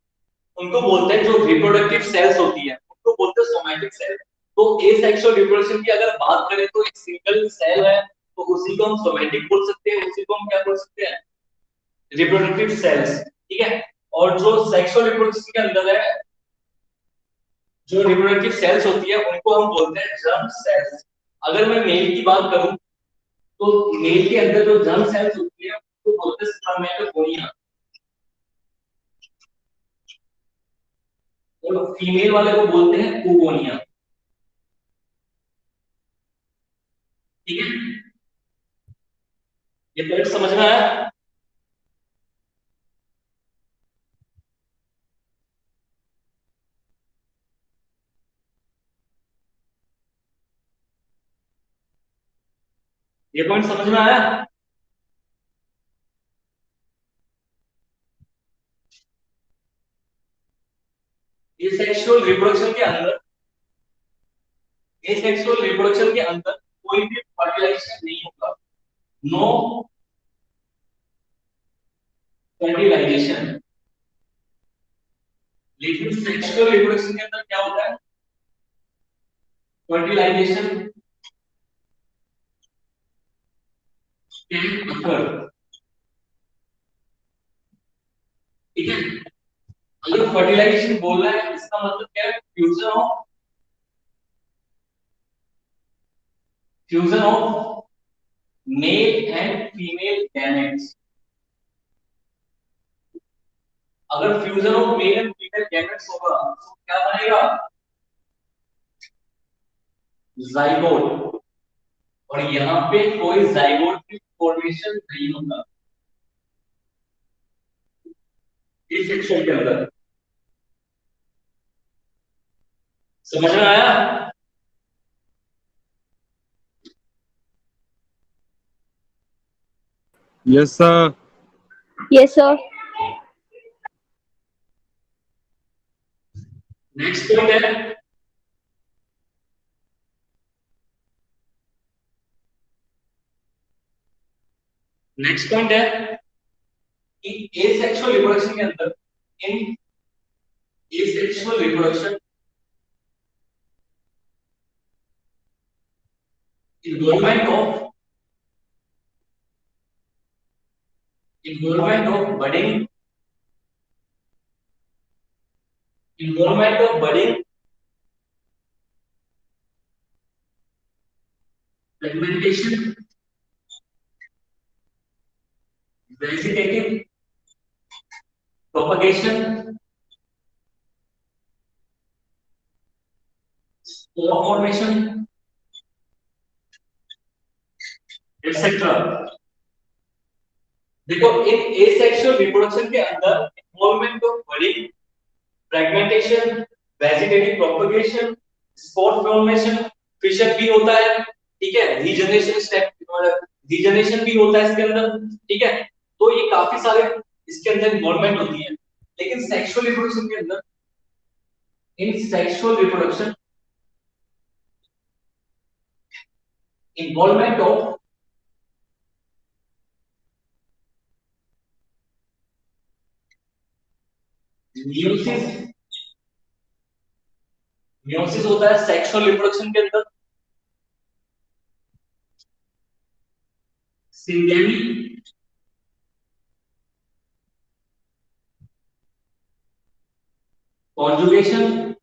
A: उनको बोलते हैं जो रिप्रोडक्टिव सेल्स होती है उनको बोलते हैं सोमैटिक सेल। तो एसेक्सुअल रिप्रोडक्शन की अगर बात करें तो एक सिंगल सेल है तो उसी को हम सोमैटिक बोल सकते हैं, उसी को हम क्या बोल सकते हैं, रिप्रोडक्टिव सेल्स, ठीक है। और जो सेक्सुअल रिप्रोडक्शन के अंदर है जो रिप्रोडक्टिव सेल्स होती है उनको हम बोलते हैं जर्म सेल्स। अगर मैं मेल की बात करूं तो मेल के अंदर जो जर्म सेल्स होती है उसको बोलते हैं स्पर्मेटोगोनिया, और फीमेल वाले को बोलते हैं ओगोनिया, ठीक है। ये पॉइंट समझ में आया? ये पॉइंट समझ में आया? एसेक्सुअल रिप्रोडक्शन के अंदर कोई भी फर्टिलाइजेशन नहीं होगा, नो फर्टिलाइजेशन। लेकिन सेक्सुअल रिप्रोडक्शन के अंदर क्या होता है? Fertilization can occur. ठीक है, अगर फर्टिलाइजेशन बोल रहा है इसका मतलब क्या है? Fusion of male and female gametes. अगर fusion of male and female gametes होगा तो क्या बनेगा? जाइगोट। और यहाँ पे कोई जाइगोट की फॉर्मेशन नहीं होगा इस सेक्शन के अंदर। समझ में आया?
E: Yes, sir.
C: Yes, sir.
A: Next point है कि एसेक्सुअल रिप्रोडक्शन के अंदर, in asexual reproduction involvement of budding, fragmentation, vegetative propagation, spore formation, etc. देखो, इन एसेक्सुअल रिप्रोडक्शन के अंदर involvement of budding, fragmentation, vegetative propagation, spore formation, fission भी होता है। ठीक है, रीजनरेशन स्टेप, रीजनरेशन भी होता है इसके अंदर। ठीक है, तो ये काफी सारे इसके अंदर इन्वॉल्वमेंट होती है। लेकिन सेक्सुअल रिप्रोडक्शन के अंदर, in sexual reproduction involvement of meiosis होता है सेक्सुअल रिप्रोडक्शन के अंदर। Syngamy, conjugation,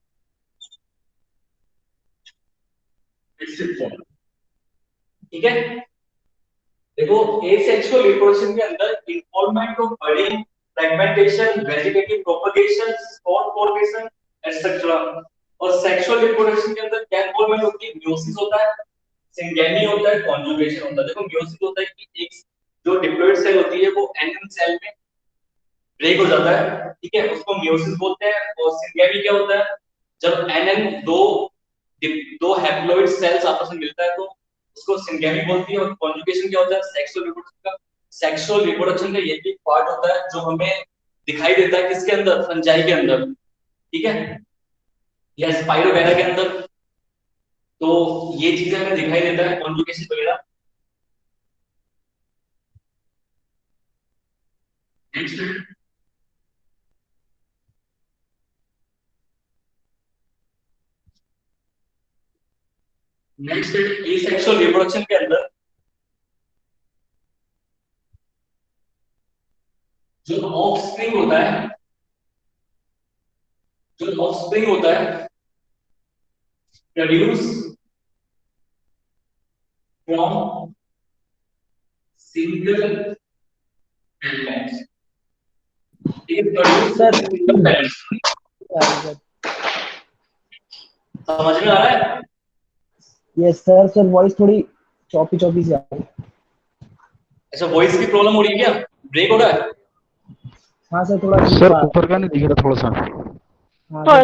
A: etcetera. ठीक है, देखो एसेक्सुअल रिप्रोडक्शन के अंदर involvement of budding, fragmentation, vegetative propagation, spore formation, etcetera. और सेक्सुअल रिप्रोडक्शन के अंदर क्या इन्वॉल्वमेंट होती है? मियोसिस होता है, सिंगेमी होता है, कॉन्जुगेशन होता है। देखो मियोसिस होता है कि एक जो डिप्लॉइड सेल होती है वो एनएन सेल में ब्रेक हो जाता है। ठीक है, उसको मियोसिस बोलते हैं। और सिंगेमी क्या होता है? जब एनएन दो हैप्लॉइड सेल्स आपस में मिलता है तो उसको सिंगेमी बोलती है। और कॉन्जुगेशन क्या होता है? सेक्सुअल रिप्रोडक्शन का ये भी पार्ट होता है जो हमें दिखाई देता है किसके अंदर? फंजाई के अंदर। ठीक है, या स्पाइरोगैरा के अंदर। तो ये चीजें हमें दिखाई देता है, कॉन्जुगेशन वगैरह। नेक्स्ट नेक्स्ट एसेक्सुअल रिप्रोडक्शन के अंदर जो ऑफस्प्रिंग होता है प्रोड्यूस फ्रॉम सिंगल एलिमेंट। समझ में आ रहा है?
J: Yes sir. सर वॉइस थोड़ी चॉपी से आ रही है।
A: अच्छा, वॉइस की प्रॉब्लम हो रही है क्या? ब्रेक हो रहा है?
J: हाँ सर, थोड़ा
D: सर ऊपर का नहीं दिख रहा थोड़ा सा।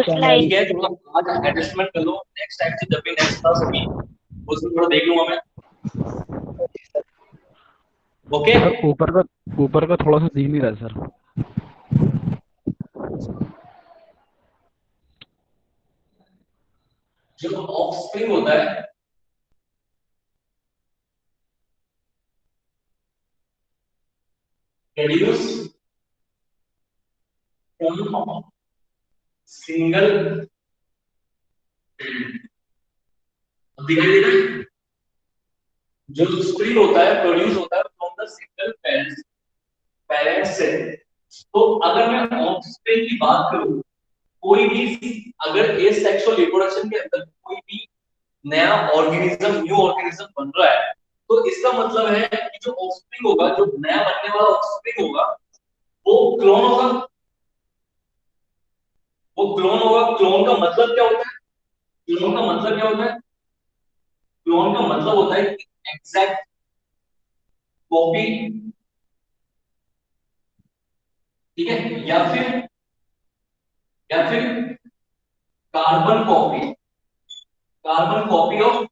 A: ठीक है, थोड़ा आज एडजस्टमेंट कर लो। नेक्स्ट टाइम से जब भी नेक्स्ट क्लास होगी उसमें थोड़ा देख लूंगा मैं। ओके
D: सर ऊपर का थोड़ा सा दिख नहीं रहा सर।
A: जो ऑफस्प्रिंग होता है प्रोड्यूस फ्रॉम सिंगल, दिखाई दे रहा है? जो स्प्रिंग होता है प्रोड्यूस होता है फ्रॉम द सिंगल पेरेंट से। तो अगर मैं ऑफस्प्रिंग की बात करूं, कोई भी अगर एसेक्सुअल रिप्रोडक्शन के अंदर कोई भी नया ऑर्गेनिज्म, न्यू ऑर्गेनिज्म बन रहा है, तो इसका मतलब है कि जो ऑफस्प्रिंग होगा, जो नया बनने वाला ऑफस्प्रिंग होगा, वो क्लोन होगा। क्लोन का मतलब क्या होता है? क्लोन का मतलब क्या होता है? क्लोन का मतलब होता है कि एग्जैक्ट कॉपी, ठीक है, या फिर carbon copy of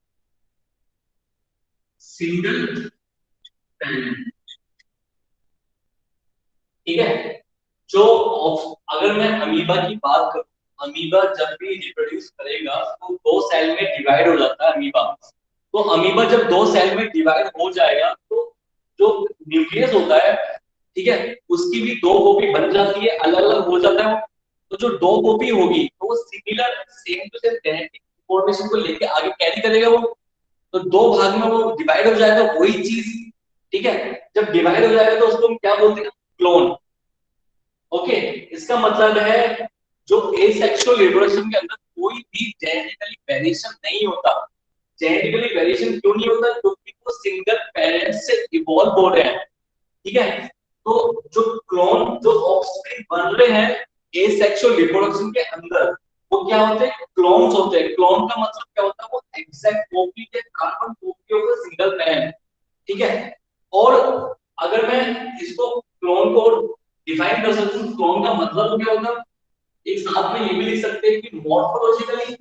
A: single parent, ठीक है। जो अगर मैं अमीबा की बात करूं, अमीबा जब भी रिप्रोड्यूस करेगा तो 2 सेल में डिवाइड हो जाता है अमीबा। तो अमीबा जब 2 सेल में डिवाइड हो जाएगा तो जो न्यूक्लियस होता है, ठीक है, उसकी भी 2 कॉपी बन जाती है, अलग अलग हो जाता है। तो जो 2 कॉपी होगी तो वो similar, same to same genetic information को लेके आगे कैरी करेगा वो। तो 2 भाग में वो डिवाइड हो जाएगा, वही चीज, ठीक है। जब डिवाइड हो जाएगा तो उसको हम क्या बोलते हैं? क्लोन। ओके, इसका मतलब है जो एसेक्सुअल रिप्रोडक्शन के अंदर कोई भी जेनेटिकली वेरिएशन नहीं होता। जेनेटिकली वेरिएशन क्यों नहीं होता? क्योंकि वो सिंगल पेरेंट से इवॉल्व हो रहे हैं, ठीक है। तो जो क्लोन, जो ऑफस्प्रिंग बन रहे हैं एसेक्सुअल रिप्रोडक्शन के अंदर, वो क्या होते हैं? क्लोन्स होते हैं। क्लोन का मतलब क्या होता है? वो एग्जैक्ट कॉपी के carbon copy of a single parent, ठीक है। और अगर मैं इसको क्लोन को डिफाइन कर सकता हूँ, क्लोन का मतलब क्या होता है, एक साथ में ये भी लिख सकते हैं कि मॉर्फोलॉजिकली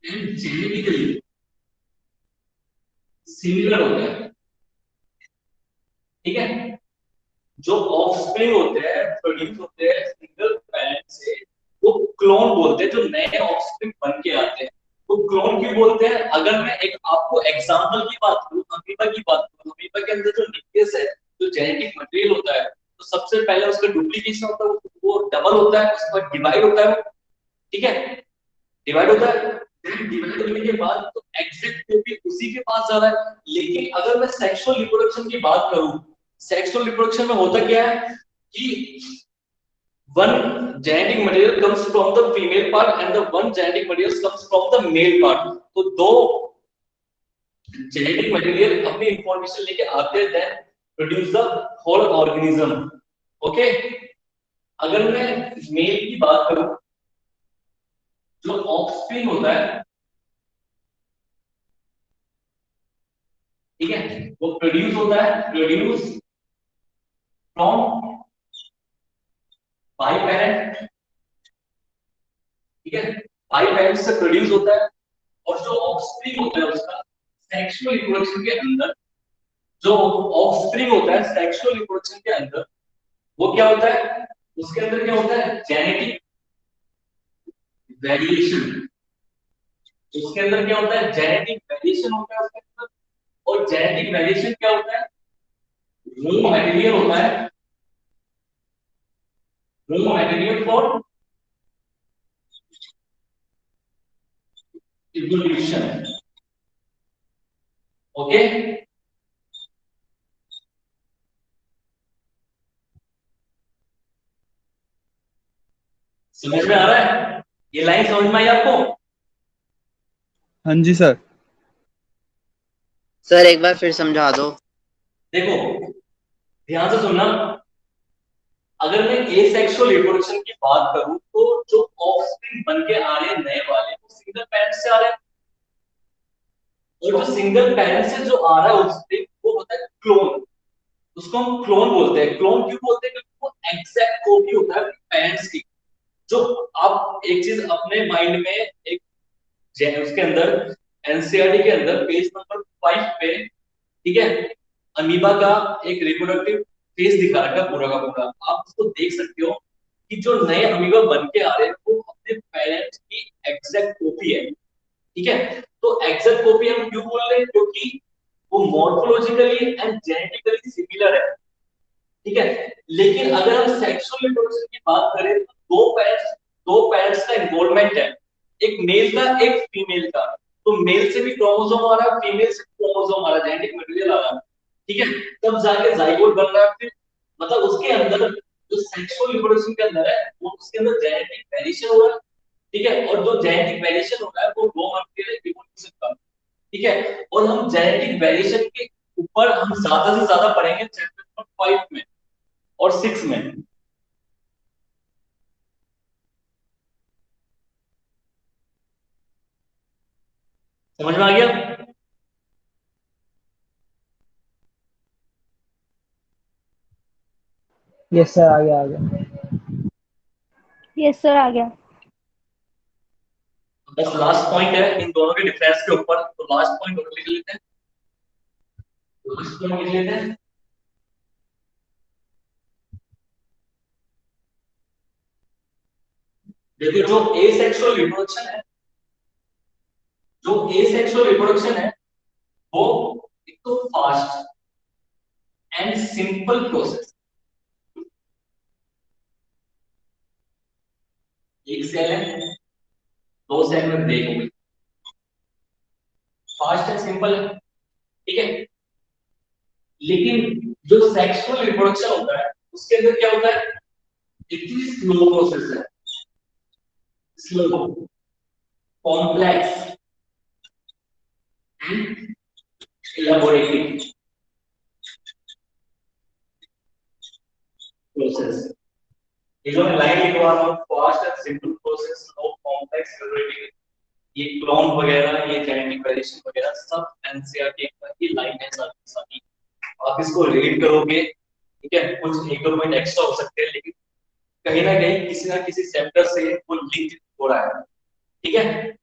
A: एंड जेनेटिकली सिमिलर होता है, ठीक है। जो ऑफस्प्रिंग होते हैं, प्रोड्यूस होते हैं सिंगल पेरेंट से, वो क्लोन बोलते हैं। जो नए ऑफस्प्रिंग बन के आते हैं वो क्लोन क्यों बोलते हैं? अगर मैं एक आपको एग्जांपल की बात करूं, अमीबा की बात करूं, अमीबा के अंदर जो न्यूक्लियस है, जो जेनेटिक मटेरियल होता है, तो सबसे पहले उसका डुप्लीकेशन होता है, वो डबल होता है, उसके बाद डिवाइड होता है, ठीक है, डिवाइड होता है। डिवाइड होने के बाद तो एग्जैक्ट कॉपी उसी के पास जा रहा है। लेकिन अगर मैं सेक्सुअल रिप्रोडक्शन की बात करूं, सेक्सुअल रिप्रोडक्शन में होता क्या है कि one genetic material comes from the female part and the one genetic material comes from the male part। तो 2 जेनेटिक मटेरियल अपनी इंफॉर्मेशन लेके आते हैं, then produce the whole organism. Okay, अगर मैं मेल की बात करूं, जो ऑफस्प्रिंग होता है, ठीक है, वो प्रोड्यूस होता है, प्रोड्यूस फ्रॉम बाई पेरेंट, ठीक है, बाई पेरेंट से प्रोड्यूस होता है। और जो ऑफस्प्रिंग होता है उसका सेक्सुअल रिप्रोडक्शन के अंदर, जो ऑफस्प्रिंग होता है सेक्सुअल रिप्रोडक्शन के अंदर, वो क्या होता है? उसके अंदर क्या होता है? Genetic variation. उसके अंदर क्या होता है? जेनेटिक वेरिएशन होता है उसके अंदर। और जेनेटिक वेरिएशन क्या होता है? रॉ मटेरियल होता है, raw material for evolution. Okay, समझ में आ रहा है? ये लाइन समझ में आई आपको?
E: हाँ जी सर।
I: सर एक बार फिर समझा दो।
A: देखो, ध्यान से सुनना। अगर मैं एसेक्सुअल रिप्रोडक्शन की बात करूं, तो जो ऑफस्प्रिंग बन के आ रहे हैं नए वाले, वो सिंगल पेरेंट से आ रहे हैं। और जो सिंगल पेरेंट से जो आ रहा है ऑफस्प्रिंग, वो होता है क्लोन। उसको हम क्लोन बोलते हैं। क्लोन क्यों बोलते हैं? क्योंकि वो एग्जैक्ट कॉपी होता है पेरेंट्स की। जो आप एक चीज अपने माइंड में एक उसके अंदर एनसीईआरटी के अंदर पेज नंबर 5 पे, ठीक है, अमीबा का एक रिप्रोडक्टिव फेज दिखा रखा है पूरा का पूरा। आप उसको देख सकते हो कि जो नए अमीबा बन के आ रहे हैं वो अपने पेरेंट्स की एग्जैक्ट कॉपी है, ठीक है। तो एग्जैक्ट कॉपी हम क्यों बोल रहे हैं, क्योंकि वो मॉर्फोलॉजिकली एंड जेनेटिकली सिमिलर है, ठीक है। लेकिन अगर हम सेक्सुअल रिप्रोडक्शन की बात करें तो दो पेरेंट्स का इन्वॉल्वमेंट है, एक मेल का एक फीमेल का। तो मेल से भी क्रोमोसोम आ रहा है, फीमेल से क्रोमोसोम आ रहा है, जेनेटिक मटेरियल आ रहा है, ठीक है। तब जाके जाइगोट बन रहा है, फिर मतलब उसके अंदर जो सेक्सुअल रिप्रोडक्शन के अंदर है वो उसके अंदर जेनेटिक वेरिएशन हो रहा है, ठीक है। और जो जेनेटिक वेरिएशन हो रहा है वो रॉ मटेरियल इवोल्यूशन का, ठीक है। और हम जेनेटिक वेरिएशन के ऊपर हम ज्यादा से ज्यादा पढ़ेंगे चैप्टर नंबर 5 में और 6 में। समझ में आ गया?
J: यस सर, आ गया आ गया।
C: यस सर, आ गया।
A: बस लास्ट पॉइंट है इन दोनों के डिफरेंस के ऊपर, तो लास्ट पॉइंट और लिख लेते हैं। लास्ट पॉइंट लिख लेते हैं। देखो जो एसेक्सुअल रिप्रोडक्शन है, जो एसेक्सुअल रिप्रोडक्शन है वो एक तो फास्ट एंड सिंपल प्रोसेस, एक सेल है, दो सेल में ब्रेक हो गई, फास्ट एंड सिंपल है, ठीक है। लेकिन जो सेक्सुअल रिप्रोडक्शन होता है उसके अंदर क्या होता है, इतनी स्लो प्रोसेस है, slow, complex and elaborated process. ये जो मैं लाइन लिखवा रहा हूँ, fast and simple process, no complex elaborated, ये क्लोन वगैरह, ये जेनेटिक वेरिएशन वगैरह सब एनसीईआरटी की लाइन है सारी सारी। आप इसको रीड करोगे, ठीक है, कुछ एक दो पॉइंट एक्स्ट्रा हो सकते हैं, लेकिन कहीं ना किसी चैप्टर से वो लिंक हो रहा है, ठीक है।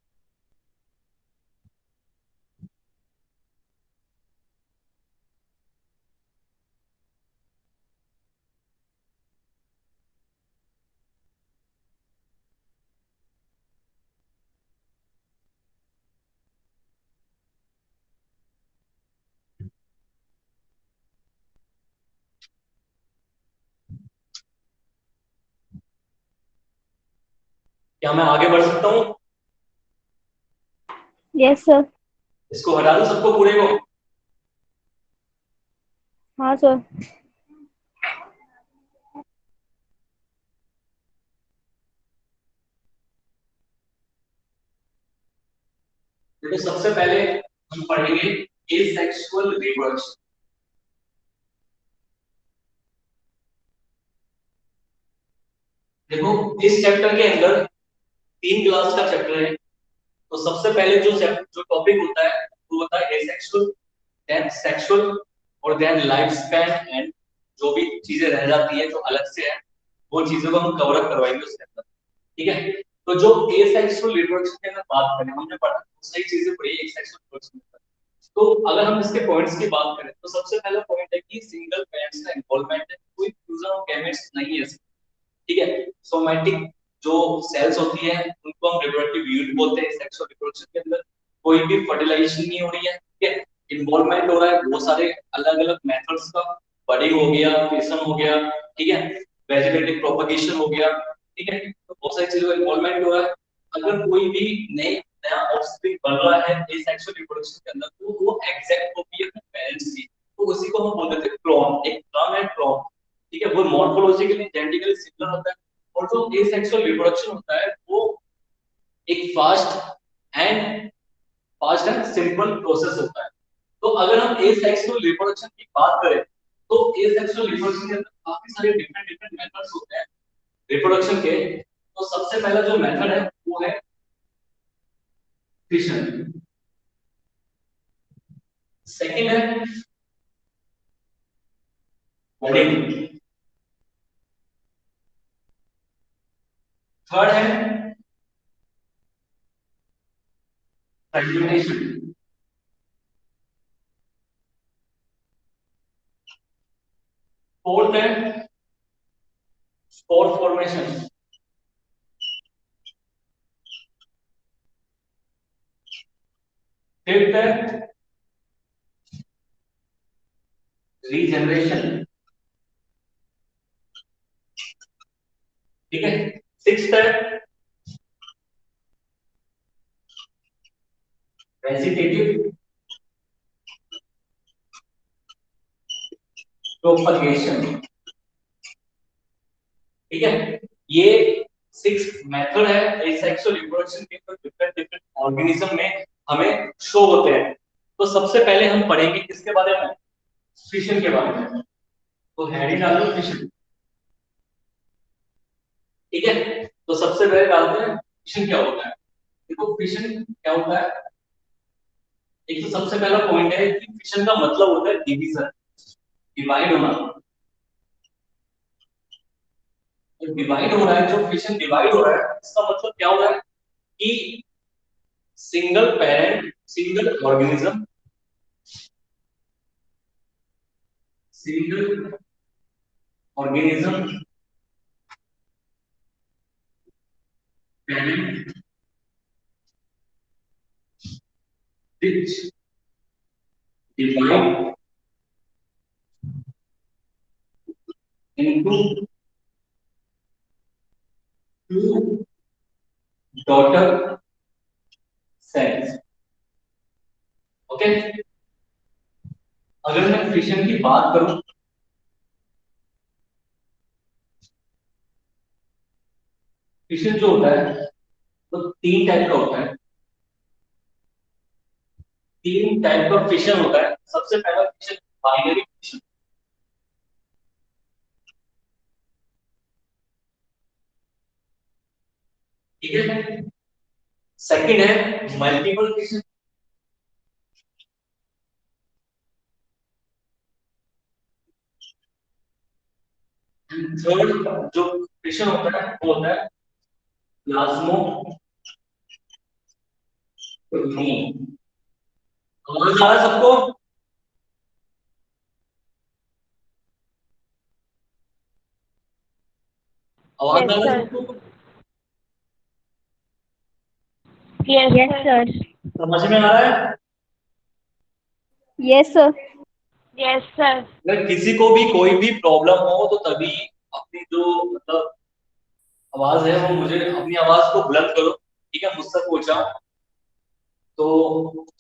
A: क्या मैं आगे बढ़ सकता हूँ?
C: Yes sir.
A: इसको हटा दो सबको पूरे को।
C: हाँ सर।
A: देखो सबसे पहले हम पढ़ेंगे एसेक्सुअल रिप्रोडक्शन। देखो इस चैप्टर के अंदर 3 क्लास का चैप्टर है। तो सबसे पहले जो टॉपिक होता है वो होता है एसेक्सुअल, देन सेक्सुअल, और देन लाइफ स्पैन एंड जो भी चीजें रह जाती है जो अलग से है वो चीजों को हम कवर अप करवाएंगे उसके अंदर, ठीक है। तो जो एसेक्सुअल रिप्रोडक्शन की अगर बात करें, हमने पढ़ा सही चीजें पढ़ी एसेक्सुअल रिप्रोडक्शन। तो अगर हम इसके पॉइंट्स की बात करें तो सबसे पहला पॉइंट है कि सिंगल पेरेंट्स का इन्वॉल्वमेंट है, कोई फ्यूजन ऑफ गैमेट्स नहीं है, ठीक है। सोमैटिक जो सेल्स होती है उनको हम रिप्रोडक्टिव यूनिट बोलते हैं। सेक्सुअल रिप्रोडक्शन के अंदर कोई भी फर्टिलाइजेशन नहीं हो रही है, ठीक है। इन्वॉल्वमेंट हो रहा है बहुत सारे अलग अलग मेथड्स का, बडिंग हो गया, फिशन हो गया, ठीक है, वेजिटेटिव प्रोपगेशन हो गया, ठीक है। तो बहुत सारी चीजों का इन्वॉल्वमेंट हो रहा है। अगर कोई भी नया ऑफस्प्रिंग बन रहा है एसेक्सुअल रिप्रोडक्शन के अंदर तो वो एग्जैक्ट कॉपी है अपने पेरेंट्स की, तो उसी को हम बोल देते हैं क्लोन। एक टर्म है क्लोन, ठीक है। वो मॉर्फोलॉजिकली जेनेटिकली सिमिलर होता है। और जो एसेक्सुअल रिप्रोडक्शन होता है वो एक फास्ट एंड सिंपल प्रोसेस होता है। तो अगर हम एसेक्सुअल रिप्रोडक्शन की बात करें तो एसेक्सुअल रिप्रोडक्शन के अंदर काफी सारे डिफरेंट डिफरेंट मेथड्स होते हैं रिप्रोडक्शन के। तो सबसे पहला जो मेथड है वो है फिशन, सेकंड है बडिंग, थर्ड है फ्रेगमेंटेशन, फोर्थ है स्पोर फॉर्मेशन, फिफ्थ है रीजनरेशन, ठीक है। सिक्स्थ है वेजिटेटिव प्रोपगेशन, ठीक है। ये 6 मेथड है एसेक्सुअल रिप्रोडक्शन के, तो डिफरेंट डिफरेंट ऑर्गेनिज्म में हमें शो होते हैं। तो सबसे पहले हम पढ़ेंगे किसके बारे में, फिशन के बारे में। तो हेडिंग डाल दो फिशन, ठीक है। तो सबसे पहले डालते हैं फिशन क्या होता है। देखो फिशन क्या होता है, एक तो सबसे पहला पॉइंट है कि फिशन का मतलब होता है डिवीजन, डिवाइड होना। जो डिवाइड हो रहा है, जो फिशन डिवाइड हो रहा है, इसका मतलब क्या हो रहा है कि single parent single organism, single organism parent which divide into two daughter cells, okay. अगर मैं फिशन की बात करूं, फिशन जो होता है तो 3 टाइप का होता है, 3 टाइप का फिशन होता है। सबसे पहला फिशन बाइनरी फिशन, ठीक है। सेकंड है मल्टीपल फिशन, थर्ड जो फिशन होता है वो होता है प्लाज्मोटोमी। समझ आ रहा है सबको? आवाज आ रहा है सबको?
B: Yes sir.
A: समझ में आ रहा है?
C: Yes sir.
B: Yes sir.
A: अगर किसी को भी कोई भी प्रॉब्लम हो तो तभी अपनी जो मतलब आवाज है वो मुझे अपनी आवाज को बुलंद करो, ठीक है, मुझसे पूछा तो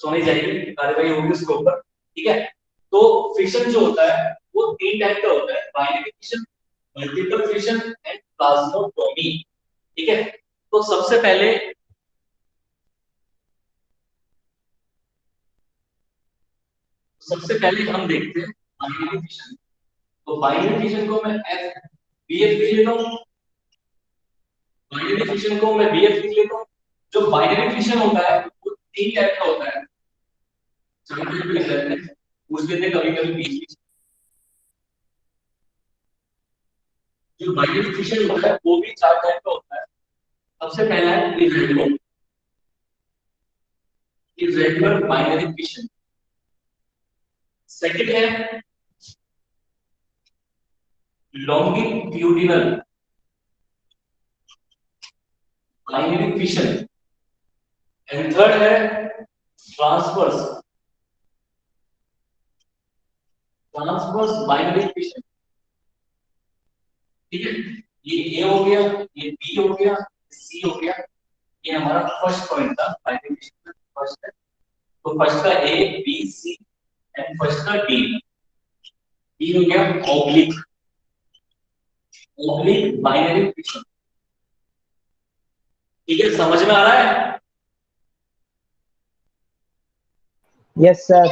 A: सुनी जाएगी, कार्यवाही होगी उसके ऊपर, ठीक है। तो फिशन जो होता है वो 3 टाइप का होता है, binary fission, multiple fission and plasmotomy, ठीक है। तो सबसे पहले हम देखते हैं बाइनरी फिशन। तो बाइनरी फिशन को मैं एफ बीएफ लिख लेता हूं, बाइनरी फिशन को मैं बीएफ लिख लेता हूं। जो बाइनरी फिशन होता है वो 3 टाइप का होता है, चलो फिर भी लिख लेते हैं, पूछ लेते हैं कभी कभी बीच बीच। जो बाइनरी फिशन होता है वो भी 4 टाइप का होता है। सबसे पहला है इरेगुलर बाइनरी फिशन, सेकंड है longitudinal binary fission, and third है ट्रांसवर्स ट्रांसवर्स बाइनरी फिशन, ठीक है। ये ए हो गया, ये बी हो गया, सी हो गया। ये हमारा फर्स्ट पॉइंट था बाइनरी फिशन का, फर्स्ट है। तो फर्स्ट का A B C and first का डी। डी हो गया ऑब्लिक ऑब्लिक बाइनरी फिशन, ठीक है। समझ में आ रहा है?
J: Yes sir.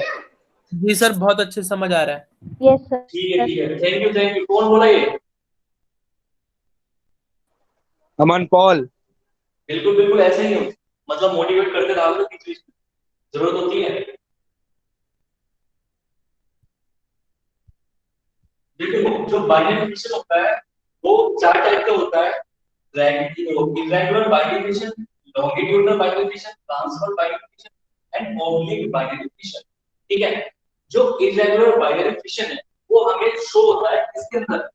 G: जी सर, बहुत अच्छे समझ आ रहा है।
C: Yes sir.
A: ठीक है, ठीक है, थैंक यू। कौन बोला ये?
E: अमन पॉल।
A: बिल्कुल बिल्कुल ऐसे ही हो, मतलब मोटिवेट करते रहो तो किसी चीज की जरूरत होती है। देखो जो बाइनरी फिशन होता है वो 4 टाइप का होता है, irregular binary fission, longitudinal binary fission, transverse binary fission and oblique binary fission. ठीक है, जो इरेगुलर बाइनरी फिशन है वो हमें शो होता है किसके अंदर,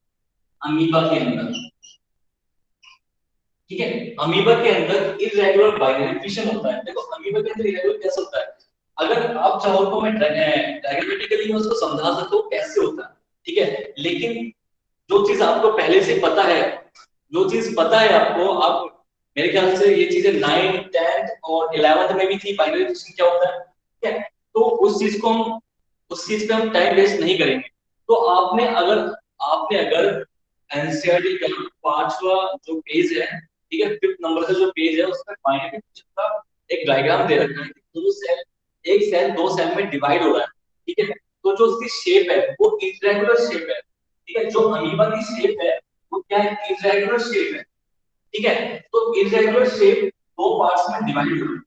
A: अमीबा के अंदर। ठीक है, अमीबा के अंदर इरेगुलर बाइनरी फिशन होता है। देखो अमीबा के अंदर इरेगुलर कैसे होता है, अगर आप चाहो तो मैं डायग्रामेटिकली मैं उसको समझा सकता हूँ कैसे होता है। ठीक है, लेकिन जो चीज आपको पहले से पता है, जो चीज पता है आपको, आप मेरे ख्याल से ये चीजें 9th 10th और 11th में भी थी, बाइनरी फिशन क्या होता है। ठीक है, तो उस चीज पे हम टाइम वेस्ट नहीं करेंगे। तो आपने अगर एनसीईआरटी का 5वां जो पेज है, ठीक है, 5th नंबर का जो पेज है उसमें बाइनरी फिशन का एक डायग्राम दे रखा है कि एक सेल 2 सेल में डिवाइड हो रहा है। ठीक है, तो जो उसकी शेप है वो इरेगुलर शेप है। ठीक है, जो अमीबा की शेप है वो क्या है, इरेगुलर शेप है। ठीक है, तो इरेगुलर शेप 2 पार्ट्स में डिवाइड हो रही है।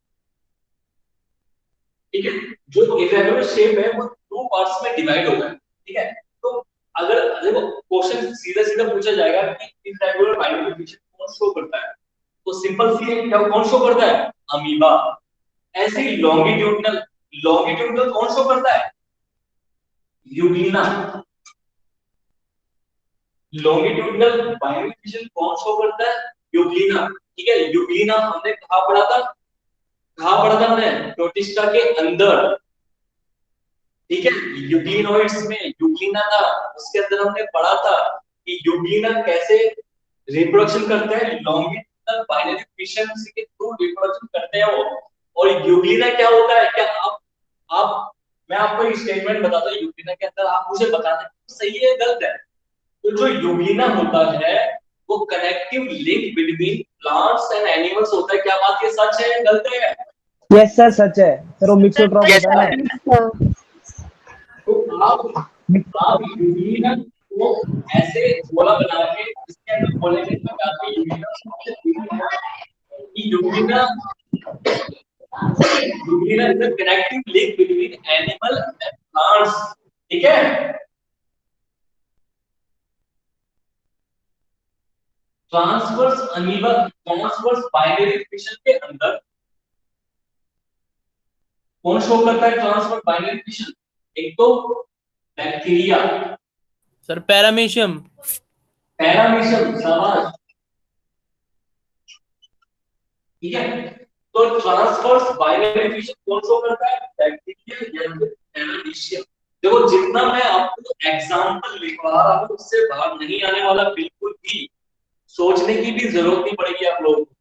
A: ठीक है, जो इरेगुलर शेप है वो 2 पार्ट्स में डिवाइड होता है। ठीक है, तो अगर देखो क्वेश्चन सीधा सीधा पूछा जाएगा कि इरेगुलर बाइनरी फिशन कौन शो करता है, तो सिंपल सी है, क्या कौन शो करता है, अमीबा। ऐसे ही लॉन्गिट्यूडनल कौन शो करता है, यूग्लिना। लॉन्गिट्यूडनल बाइनरी फिशन कौन शो करता है, यूग्लिना। ठीक है, यूग्लिना हमने कहाँ पढ़ा था हमने प्रोटिस्टा के अंदर। ठीक है, यूग्लिनोइड्स में यूग्लिना था, उसके अंदर हमने पढ़ा था कि यूग्लिना कैसे रिप्रोडक्शन करते हैं, लॉन्गिट्यूडनल बाइनरी फिशन के थ्रू रिप्रोडक्शन करते हैं वो। और यूग्लिना क्या होता है, क्या आप मैं आपको एक स्टेटमेंट बताता हूँ यूग्लिना के अंदर, आप मुझे बताना सही है गलत है। तो जो यूग्लिना होता है वो connective link between plants and animals होता है। क्या बात ये सच है गलत है?
J: यस सर, सच है सर, वो मिक्सोट्रॉप होता है ना।
A: तो आप यूग्लिना को ऐसे गोला बना के इसके अंदर बोलेंगे तो काफी Euglena is the connecting link between animal and plants। ठीक है, ट्रांसवर्स बाइनरी फिशन के अंदर कौन शो करता है ट्रांसवर्स बाइनरी फिशन, एक तो बैक्टीरिया।
G: Sir paramecium.
A: शाबाश। ठीक है, तो ट्रांसवर्स बाइनरी फिशन कौन शो करता है, बैक्टीरिया या फिर पैरामीशियम। देखो जितना मैं आपको एग्जांपल लिखवा रहा हूं उससे बाहर नहीं आने वाला, बिल्कुल भी सोचने की भी जरूरत नहीं पड़ेगी आप लोगों को।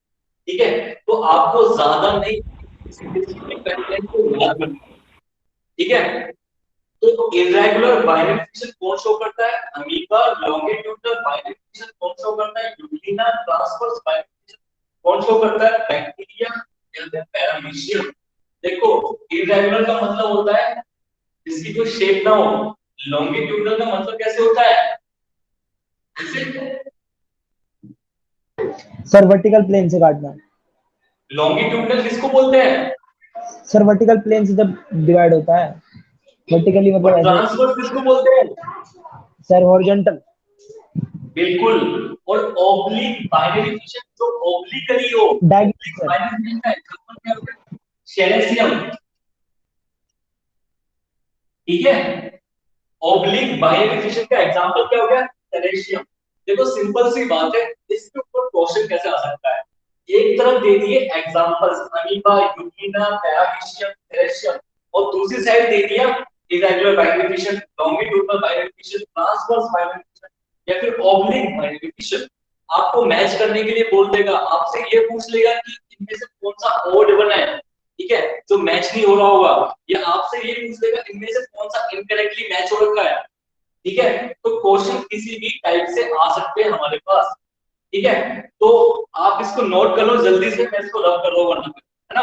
A: ठीक है, तो आपको ज्यादा नहीं कंटेंट को याद करना। ठीक है, तो इरेगुलर बाइनरी फिशन कौन शो करता है, अमीबा। लॉन्गिट्यूडनल बाइनरी फिशन कौन शो करता है, यूग्लिना। ट्रांसवर्स बाइनरी फिशन कौन शो करता है, बैक्टीरिया या फिर पैरामीशियम। देखो इरेगुलर का मतलब होता है जिसकी कोई शेप ना हो। लॉन्गिट्यूडनल का मतलब कैसे होता है,
J: सर वर्टिकल प्लेन से काटना।
A: लॉन्गिट्यूडनल किसको बोलते हैं,
J: सर वर्टिकल प्लेन से जब डिवाइड होता है, वर्टिकली मतलब
A: और
J: ऐसे।
A: ट्रांसवर्स किसको बोलते हैं,
J: सर हॉरिजॉन्टल।
A: बिल्कुल। और ऑब्लिक बाइनरी फिशन जो ऑब्लिकली हो,
J: डायगोनल।
A: बाइनरी फिशन का एग्जांपल क्या होगा, सेलेसियम। ठीक है, ऑब्लिक बाइनरी फिशन का एग्जांपल क्या हो गया, सेलेसियम। देखो सिंपल सी बात है, इसके ऊपर क्वेश्चन कैसे आ सकता है, एक तरफ दे दिए एग्जांपल्स अमीबा, यूग्लिना, पैरामीशियम, सेलेसियम, और दूसरी साइड दे दिया irregular binary fission, longitudinal binary fission, transverse binary fission या फिर ऑब्लिक बाइनरी फिशन। आपको मैच करने के लिए बोल देगा, आपसे ये पूछ लेगा कि इनमें से कौन सा ओड वन है, ठीक है, जो मैच नहीं हो रहा होगा, या आपसे ये पूछ लेगा इनमें से कौन सा इनकरेक्टली मैच हो रखा है। ठीक है, तो क्वेश्चन किसी भी टाइप से आ सकते हैं हमारे पास। ठीक है, तो आप इसको नोट कर लो जल्दी से, मैं इसको रब कर रहा हूं वरना है ना।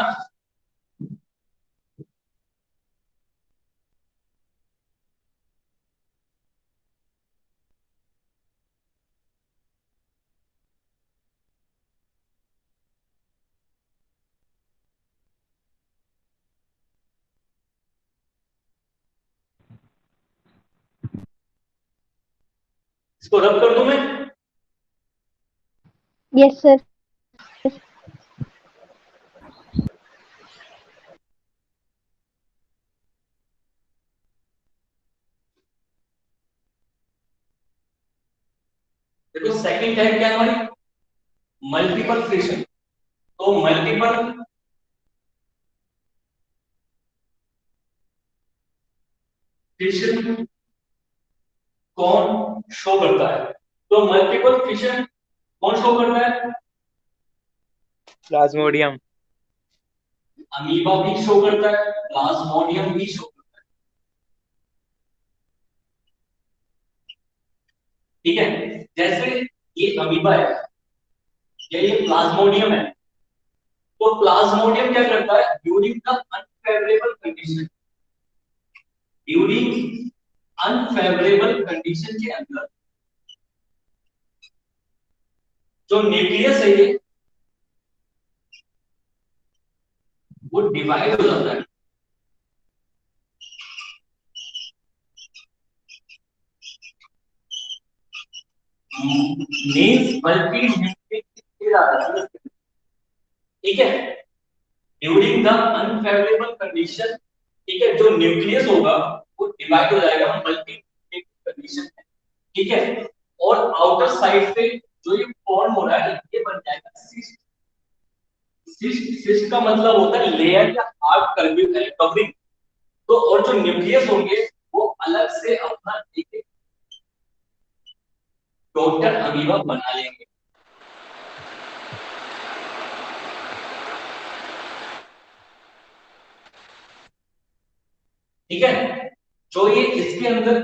A: इसको रब कर दूं मैं,
C: यस सर।
A: देखो सेकंड टाइप क्या है हमारी, मल्टीपल फिशन। तो मल्टीपल फिशन कौन शो करता है? तो मल्टीपल फिशन कौन शो करता है?
E: प्लाज्मोडियम।
A: अमीबा भी शो करता है, प्लाज्मोडियम भी शो करता है। ठीक है, जैसे ये अमीबा है या ये प्लाज्मोडियम है, तो प्लाज्मोडियम क्या करता है during the unfavourable condition, during unfavourable condition के अंदर जो न्यूक्लियस है ये वो डिवाइड हो जाता है। मींस मल्टी न्यूक्लियस, ठीक है, ड्यूरिंग द अनफेवरेबल कंडीशन, ठीक है, जो न्यूक्लियस होगा वो डिवाइड हो जाएगा मल्टी कंडीशन में, ठीक है, और आउटर साइड से जो ये फॉर्म हो रहा है ये बन जाएगा सिस्ट। सिस्ट का मतलब होता है लेयर या हार्ड कवरिंग। तो और जो न्यूक्लियस होंगे वो अलग से अपना एक टोटल अमीबा बना लेंगे। ठीक है, जो ये इसके अंदर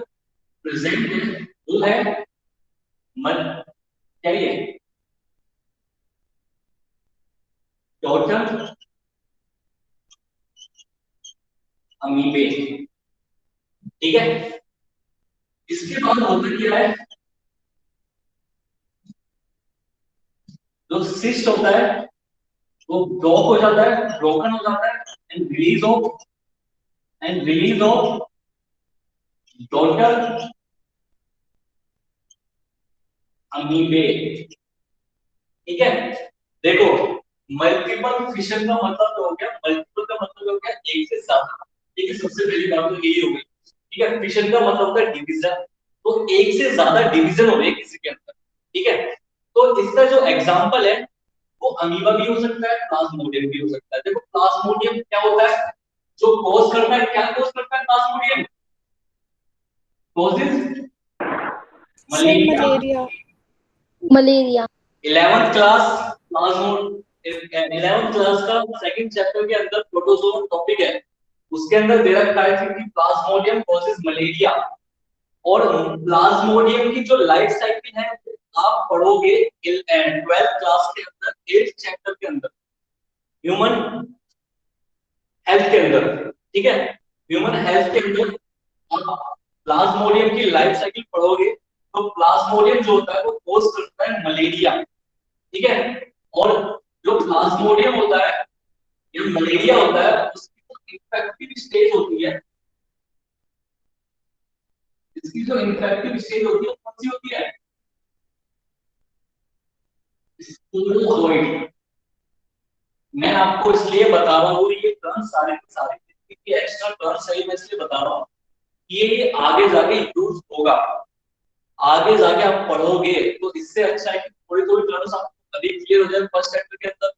A: प्रेजेंट है वो है क्या ये टोटल अमीबे। ठीक है, इसके बाद होता क्या है, जो सिस्ट होता है वो ब्लॉक हो जाता है, ब्रोकन हो जाता है, एंड रिलीज ऑफ टोटल अमीबे। ठीक है, देखो मल्टीपल फिशन का मतलब क्या हो गया, मल्टीपल का मतलब हो गया एक से ज्यादा। ठीक है, सबसे पहली बात तो यही हो गई। ठीक है, फिशन का मतलब होता है डिवीजन, तो एक से ज्यादा डिवीजन हो रहे हैं किसी के अंदर। ठीक है, तो इसका जो एग्जांपल है वो अमीबा भी हो सकता है, प्लाज्मोडियम भी हो सकता है। देखो प्लाज्मोडियम क्या होता है, जो कोज करता है, क्या कोज करता है plasmodium, causes malaria.
F: Malaria.
B: Malaria.
A: 11th class प्लाज्मोड 11th क्लास का सेकंड चैप्टर के अंदर प्रोटोजोन टॉपिक है, उसके अंदर दे रखा है कि प्लाज्मोडियम कॉजेस मलेरिया। और प्लाज्मोडियम की जो लाइफ साइकिल है आप पढ़ोगे 12th क्लास के अंदर 8th चैप्टर के अंदर ह्यूमन हेल्थ के अंदर। ठीक है, ह्यूमन हेल्थ के अंदर आप प्लाज्मोडियम की लाइफ साइकिल पढ़ोगे, तो प्लाज्मोडियम जो होता है वो कोज करता है मलेरिया। ठीक है, और जो प्लाज्मोडियम होता है या मलेरिया होता है उसकी इन्फेक्टिव स्टेज होती है, इसकी जो इन्फेक्टिव स्टेज होती है कौन सी होती है, स्पोरोजोइड। मैं आपको इसलिए बता रहा हूँ ये टर्म सारे के सारे एक्स्ट्रा टर्म्स है, मैं इसलिए बता रहा हूँ ये आगे जाके यूज होगा, आगे जाके आप पढ़ोगे तो इससे अच्छा है कि थोड़ी थोड़ी टर्म्स आपको अभी क्लियर हो जाए फर्स्ट चैप्टर के अंदर।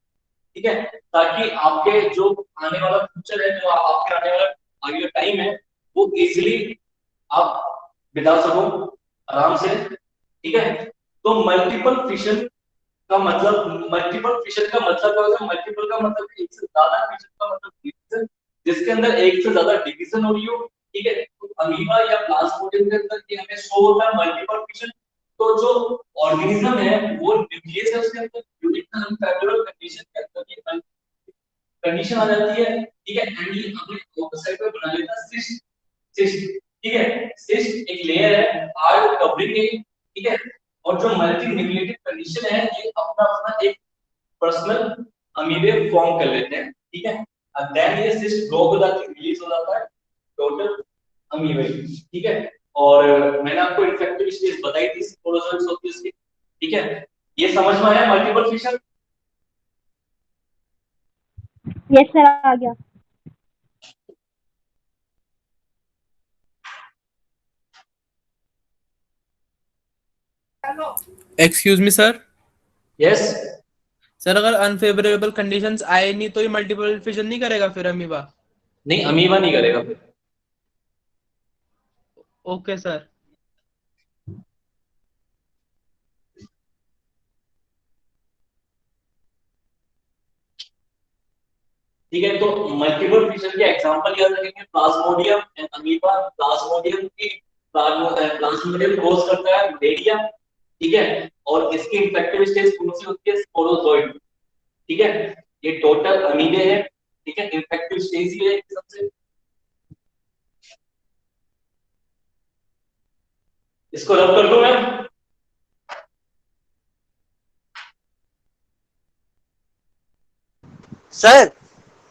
A: ठीक है, ताकि आपके जो आने वाला फ्यूचर है, जो आपके आने वाला आगे का टाइम है वो इजीली आप बिता सको आराम से। ठीक है, तो मल्टीपल फिशन का मतलब, मल्टीपल फिशन का मतलब क्या होता है, मल्टीपल का मतलब एक से ज्यादा, फिशन का मतलब डिवीजन, जिसके अंदर एक से ज्यादा डिवीजन हो रही हो। ठीक है, तो अमीबा या प्लाज्मोडियम के अंदर ये हमें शो होता है मल्टीपल फिशन। तो जो ऑर्गेनिज्म है वो न्यूक्लियस है, उसके अंदर यूनिक अनफेवरेबल कंडीशन के अंदर ये कंडीशन आ जाती है। ठीक है, एंड ये अपने ऑपोजिट पे बना लेता है सिस्ट। सिस्ट, ठीक है, सिस्ट एक लेयर है, हार्ड कवरिंग है। ठीक है, और जो मल्टी न्यूक्लिएटेड कंडीशन है ये अपना अपना एक पर्सनल अमीबे फॉर्म कर लेते हैं। ठीक है, और देन ये सिस्ट ब्लॉक हो जाती है, रिलीज हो जाता है टोटल अमीबे। ठीक है, और मैंने आपको इन्फेक्टिव स्टेज बताई थी, स्पोरोजोइड्स होती है इसकी। ठीक है, ये समझ में आया मल्टीपल फिशन?
B: यस सर, आ गया।
G: Excuse me sir.
A: Yes,
G: sir अगर अनफेवरेबल कंडीशंस आए नहीं तो ये मल्टीपल फिशन नहीं करेगा फिर अमीबा?
A: नहीं अमीबा नहीं करेगा फिर।
G: Okay sir.
A: ठीक है, तो मल्टीपल फिशन के एग्जांपल याद रखेंगे, प्लाज्मोडियम एंड अमीबा। प्लाज्मोडियम कोज करता है मलेरिया, ठीक है, और इसकी इन्फेक्टिव स्टेज कौन सी होती है? स्पोरोजोइड, ठीक है। ये टोटल अमीबे है, ठीक है, इन्फेक्टिव स्टेज ही है सबसे। इसको रब कर दो मैं।
I: सर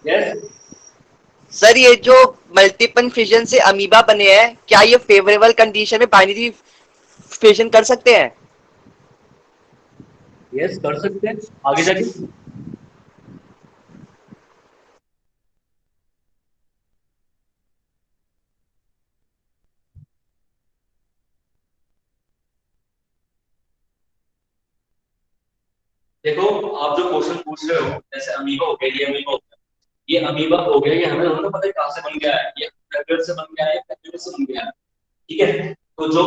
A: यस,
I: सर ये जो मल्टीपल फिजन से अमीबा बने हैं, क्या ये फेवरेबल कंडीशन में बाइनरी फिजन कर सकते हैं?
A: यस कर सकते हैं आगे जाके। देखो, आप जो क्वेश्चन पूछ रहे हो, जैसे अमीबा हो गया, ये अमीबा हो गया, ये अमीबा हो गया, ये हमें दोनों पता है कहां से बन गया है, ये बैक्टीरिया से बन गया है, बैक्टीरिया से बन गया है, ठीक है। तो जो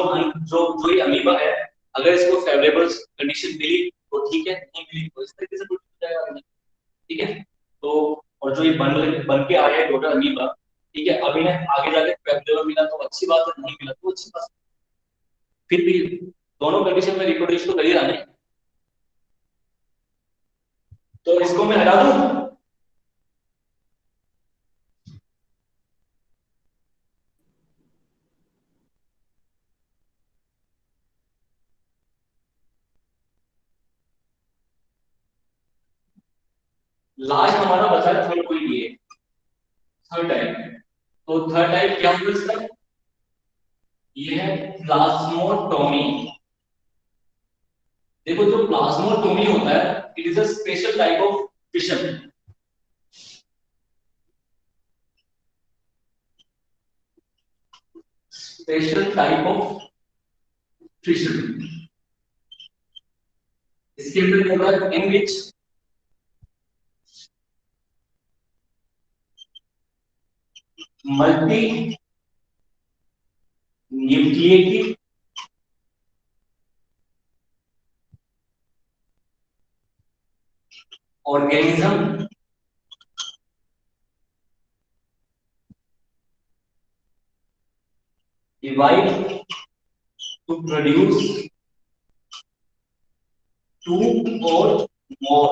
A: जो जो ये अमीबा है, अगर इसको फेवरेबल कंडीशन मिली तो ठीक है, नहीं मिली तो इस तरीके से टूट जाएगा, ठीक है। तो और जो ये बन के आया है टोटल अमीबा, ठीक है, अब इन्हें आगे जाके फेवरेबल मिला तो अच्छी बात है, नहीं मिला तो अच्छी बात है। फिर भी दोनों कंडीशन में रिप्रोड्यूस तो कर ही रहा है, तो इसको मैं हटा दूं। लास्ट हमारा बचा है थर्ड पॉइंट, ये थर्ड टाइप। तो थर्ड टाइप क्या होगा इसका? ये है प्लाज्मोटोमी। देखो, जो प्लाज्मोटोमी होता है, it is a special type of fission. Special type of fission. इसके अंदर क्या होगा? In which multi nucleated organism divide to produce two or more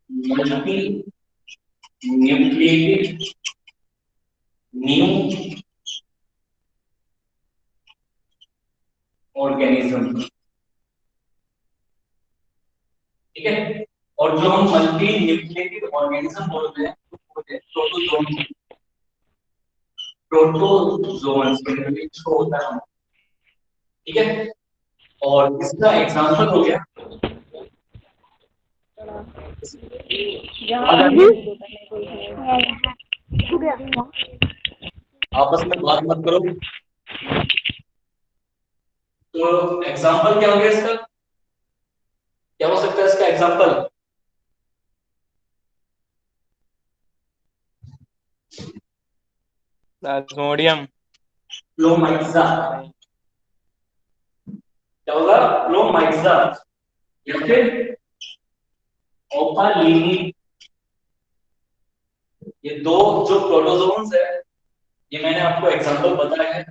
A: multi-nucleated new organism, ठीक है। और जो हम मल्टी न्यूक्लिएटेड ऑर्गेनिज्म बोलते हैं वो प्रोटोजोन, प्रोटोजोन्स होता है, ठीक है। और इसका एग्जांपल हो गया आपस में बात मत करो। तो एग्जांपल क्या हो गया इसका? क्या हो सकता है इसका एग्जांपल?
E: प्लाज्मोडियम,
A: प्लोमाइजा। क्या होगा? प्लोमाइजा या फिर ओपालिनी। ये दो जो प्रोटोजोन्स है, ये मैंने आपको एग्जांपल बताया है,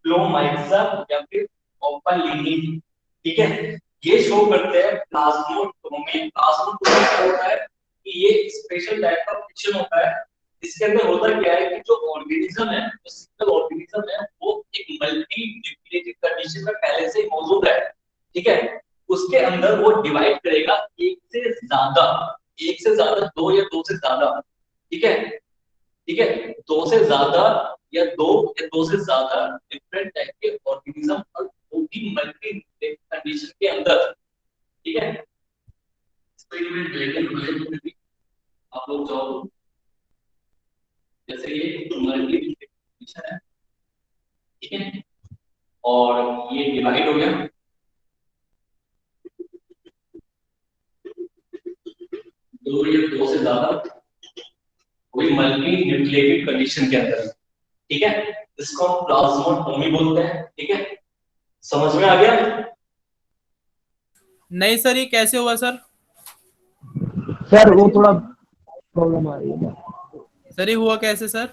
A: प्लोमाइजा या फिर ओपालिनी, ठीक है। ये शो करते हैं प्लाज्मोटोमी। प्लाज्मोटोमी क्या होता है कि ये स्पेशल टाइप का फिक्शन होता है। इसके अंदर होता क्या है कि जो ऑर्गेनिज्म है, जो सिंगल ऑर्गेनिज्म है, वो एक मल्टी न्यूक्लिएटेड कंडीशन में पहले से ही मौजूद है, ठीक है। उसके अंदर वो डिवाइड करेगा एक से ज्यादा, दो या दो से ज्यादा, ठीक है, ठीक है, दो से ज्यादा या दो से ज्यादा डिफरेंट टाइप के ऑर्गेनिज्म, और वो भी मल्टी कंडीशन के अंदर, ठीक है। एक्सपेरिमेंट लेके आप लोग जाओ, जैसे ये मल्टी कंडीशन है, ठीक है, और ये डिवाइड हो गया, दो या दो से ज्यादा कोई मल्टी न्यूक्लिएटेड कंडीशन के अंदर, ठीक है, इसको हम प्लाज्मोटोमी बोलते हैं, ठीक है, समझ में आ गया?
G: नहीं सर, ये कैसे हुआ सर?
J: सर वो थोड़ा प्रॉब्लम आ रही है।
G: सर ये हुआ कैसे सर?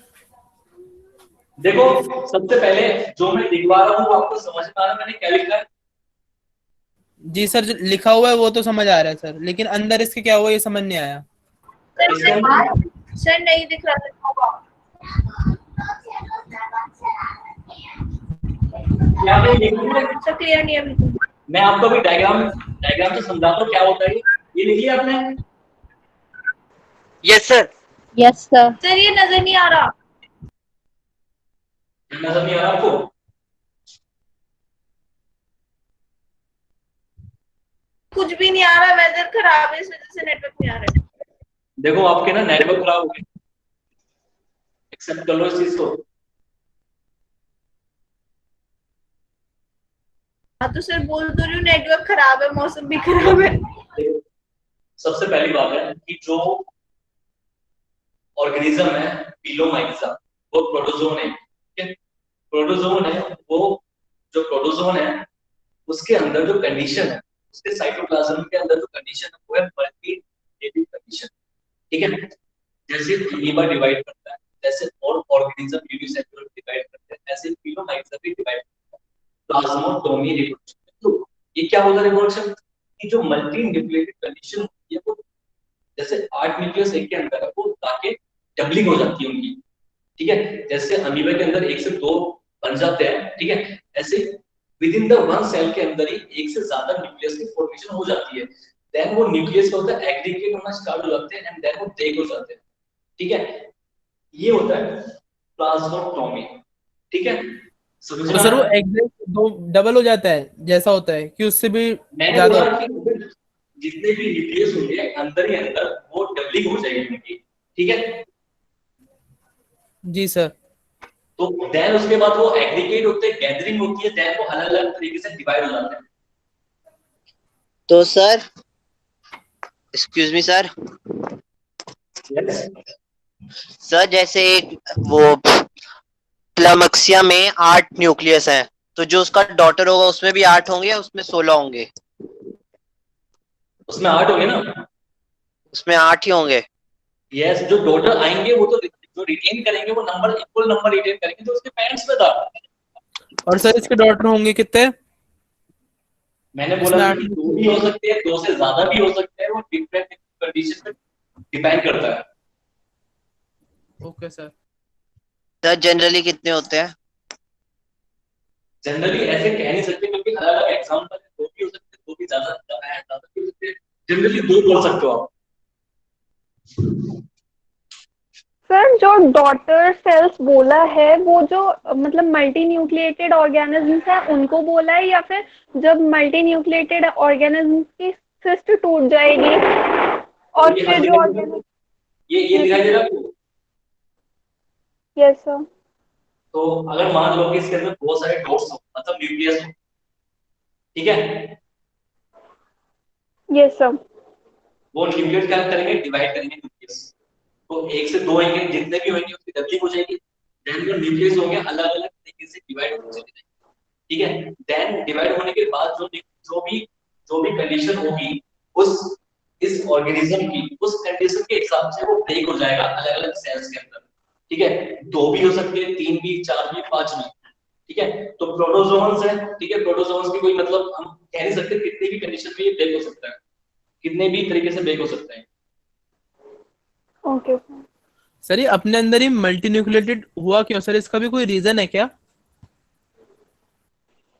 A: देखो, सबसे पहले जो मैं लिखवा रहा हूँ वो आपको समझ में आ रहा है मैंने क्या लिखा है?
G: जी सर, जो लिखा हुआ है वो तो समझ आ रहा है सर, लेकिन अंदर इसके क्या हुआ ये समझ नहीं आया।
H: सर नहीं दिख रहा था।
A: क्या मैं लिखूंगा?
H: सर क्लियर नहीं है बिल्कुल।
A: मैं आपको अभी डायग्राम से समझाता हूँ क्या होता है। ये लिख लिया आपने?
I: Yes sir.
B: Yes sir.
H: Sir ये नजर नहीं आ रहा।
A: नजर नहीं आ रहा आपको?
H: कुछ भी नहीं आ रहा, वेदर खराब है इस वजह से नेटवर्क नहीं आ रहा है।
A: देखो आपके ना नेटवर्क खराब हो गए, एक्सेप्ट कर लो इस चीज को।
H: हाँ तो सर बोल तो रही हूँ नेटवर्क खराब है, मौसम भी खराब है।
A: सबसे पहली बात है कि जो ऑर्गेनिज्म है पीलोमाइक्सा, वो प्रोटोजोन है, ठीक है? प्रोटोजोन है वो, जो प्रोटोजोन है उसके अंदर जो कंडीशन है, उसके साइटोप्लाज्म के अंदर जो कंडीशन है वो है मल्टीन्यूक्लिएटेड कंडीशन, ठीक है? जैसे अमीबा डिवाइड करता है, जैसे और ऑर्गेनिज्म यूनिसेलुलर डिवाइड करते हैं, ऐसे पीलोमाइक्सा भी डिवाइड करता है प्लाज्मोटोमी रिप्रोडक्शन। तो ये क्या होता है रिप्रोडक्शन की जो मल्टीन्यूक्लिएटेड कंडीशन होती है, वो जैसे 8 न्यूक्लियस एक के अंदर है, वो ताकि डबलिंग हो जाती है उनकी, ठीक है? जैसे अमीबा के अंदर 1 से 2 बन जाते हैं, ठीक है? ऐसे within the one cell के अंदर ही एक से ज्यादा न्यूक्लियस की फॉर्मेशन हो जाती है। देन वो न्यूक्लियस का होता है एग्रीगेट होना स्टार्ट हो जाते हैं एंड देन वो ब्रेक हो जाते हैं, ठीक है? ये होता है प्लाज्मोटोमी, ठीक है?
G: तो सर वो एग्जैक्ट दो डबल हो जाता है जैसा होता है कि उससे भी
A: मैंने
G: ज्यादा?
A: बोला कि जितने भी न्यूक्लियस होंगे अंदर ही अंदर वो डबलिंग हो जाएगी उनकी, ठीक है?
G: जी सर।
A: तो देन उसके बाद वो एग्रीगेट होते हैं, गैदरिंग होती है, देन वो अलग अलग तरीके से डिवाइड हो जाते हैं।
I: तो sir, excuse me sir, sir जैसे वो प्लमक्सिया में 8 न्यूक्लियस हैं, तो जो उसका डॉटर होगा उसमें भी 8 होंगे या उसमें 16 होंगे?
A: उसमें 8 होंगे ना?
I: उसमें 8 ही होंगे।
A: यस, जो डॉटर आएंगे वो तो जो रिटेन करेंगे वो नंबर, इक्वल नंबर रिटेन करेंगे जो उसके पेरेंट्स में था।
G: और सर इसके डॉटर होंगे कितने?
A: मैंने बोला कि 2 भी हो सकते हैं, 2 से ज्यादा भी हो सकते हैं, वो डिफरेंट कंडीशन पे डिपेंड करता है।
G: Okay sir.
I: सर जनरली कितने होते हैं?
A: जनरली ऐसे कह नहीं सकते क्योंकि अलग अलग एग्जांपल है, 2 भी हो सकते हैं, 2 भी ज्यादा भी हो सकते हैं, जनरली 2 बोल सकते हो आप।
C: सर जो डॉटर सेल्स बोला है वो जो मतलब मल्टी न्यूक्लिएटेड ऑर्गेनिजम्स है उनको बोला है, या फिर जब मल्टी न्यूक्लिएटेड ऑर्गेनिजम्स की सिस्ट टूट जाएगी और फिर जो
A: ये दिखाई दे रहा है आपको?
C: Yes sir.
A: तो अगर मान लो कि इसके अंदर बहुत सारे डॉट्स हो, मतलब न्यूक्लियस हो, ठीक है?
C: Yes sir.
A: वो न्यूक्लियस क्या करेंगे, डिवाइड करेंगे न्यूक्लियस, तो 1 से 2 होंगे, जितने भी होंगे उसकी डबलिंग हो जाएगी। देन जो न्यूक्लियस होंगे अलग अलग तरीके से डिवाइड हो जाएंगे, ठीक है? देन डिवाइड होने के बाद जो भी कंडीशन होगी उस इस ऑर्गेनिज्म की, उस कंडीशन के हिसाब से वो ब्रेक हो जाएगा अलग अलग सेल्स के अंदर, ठीक है? 2 भी हो सकते हैं, 3 भी, 4 भी, 5 भी, ठीक है? तो प्रोटोजोन्स है, ठीक है? प्रोटोजोन्स की कोई मतलब हम कह नहीं सकते कितनी भी कंडीशन में ये ब्रेक हो सकता है, कितने भी तरीके से ब्रेक हो सकता है।
C: ओके
G: सर, ये अपने अंदर ही मल्टी न्यूक्लिएटेड हुआ क्यों सर? इसका भी कोई रीजन है क्या?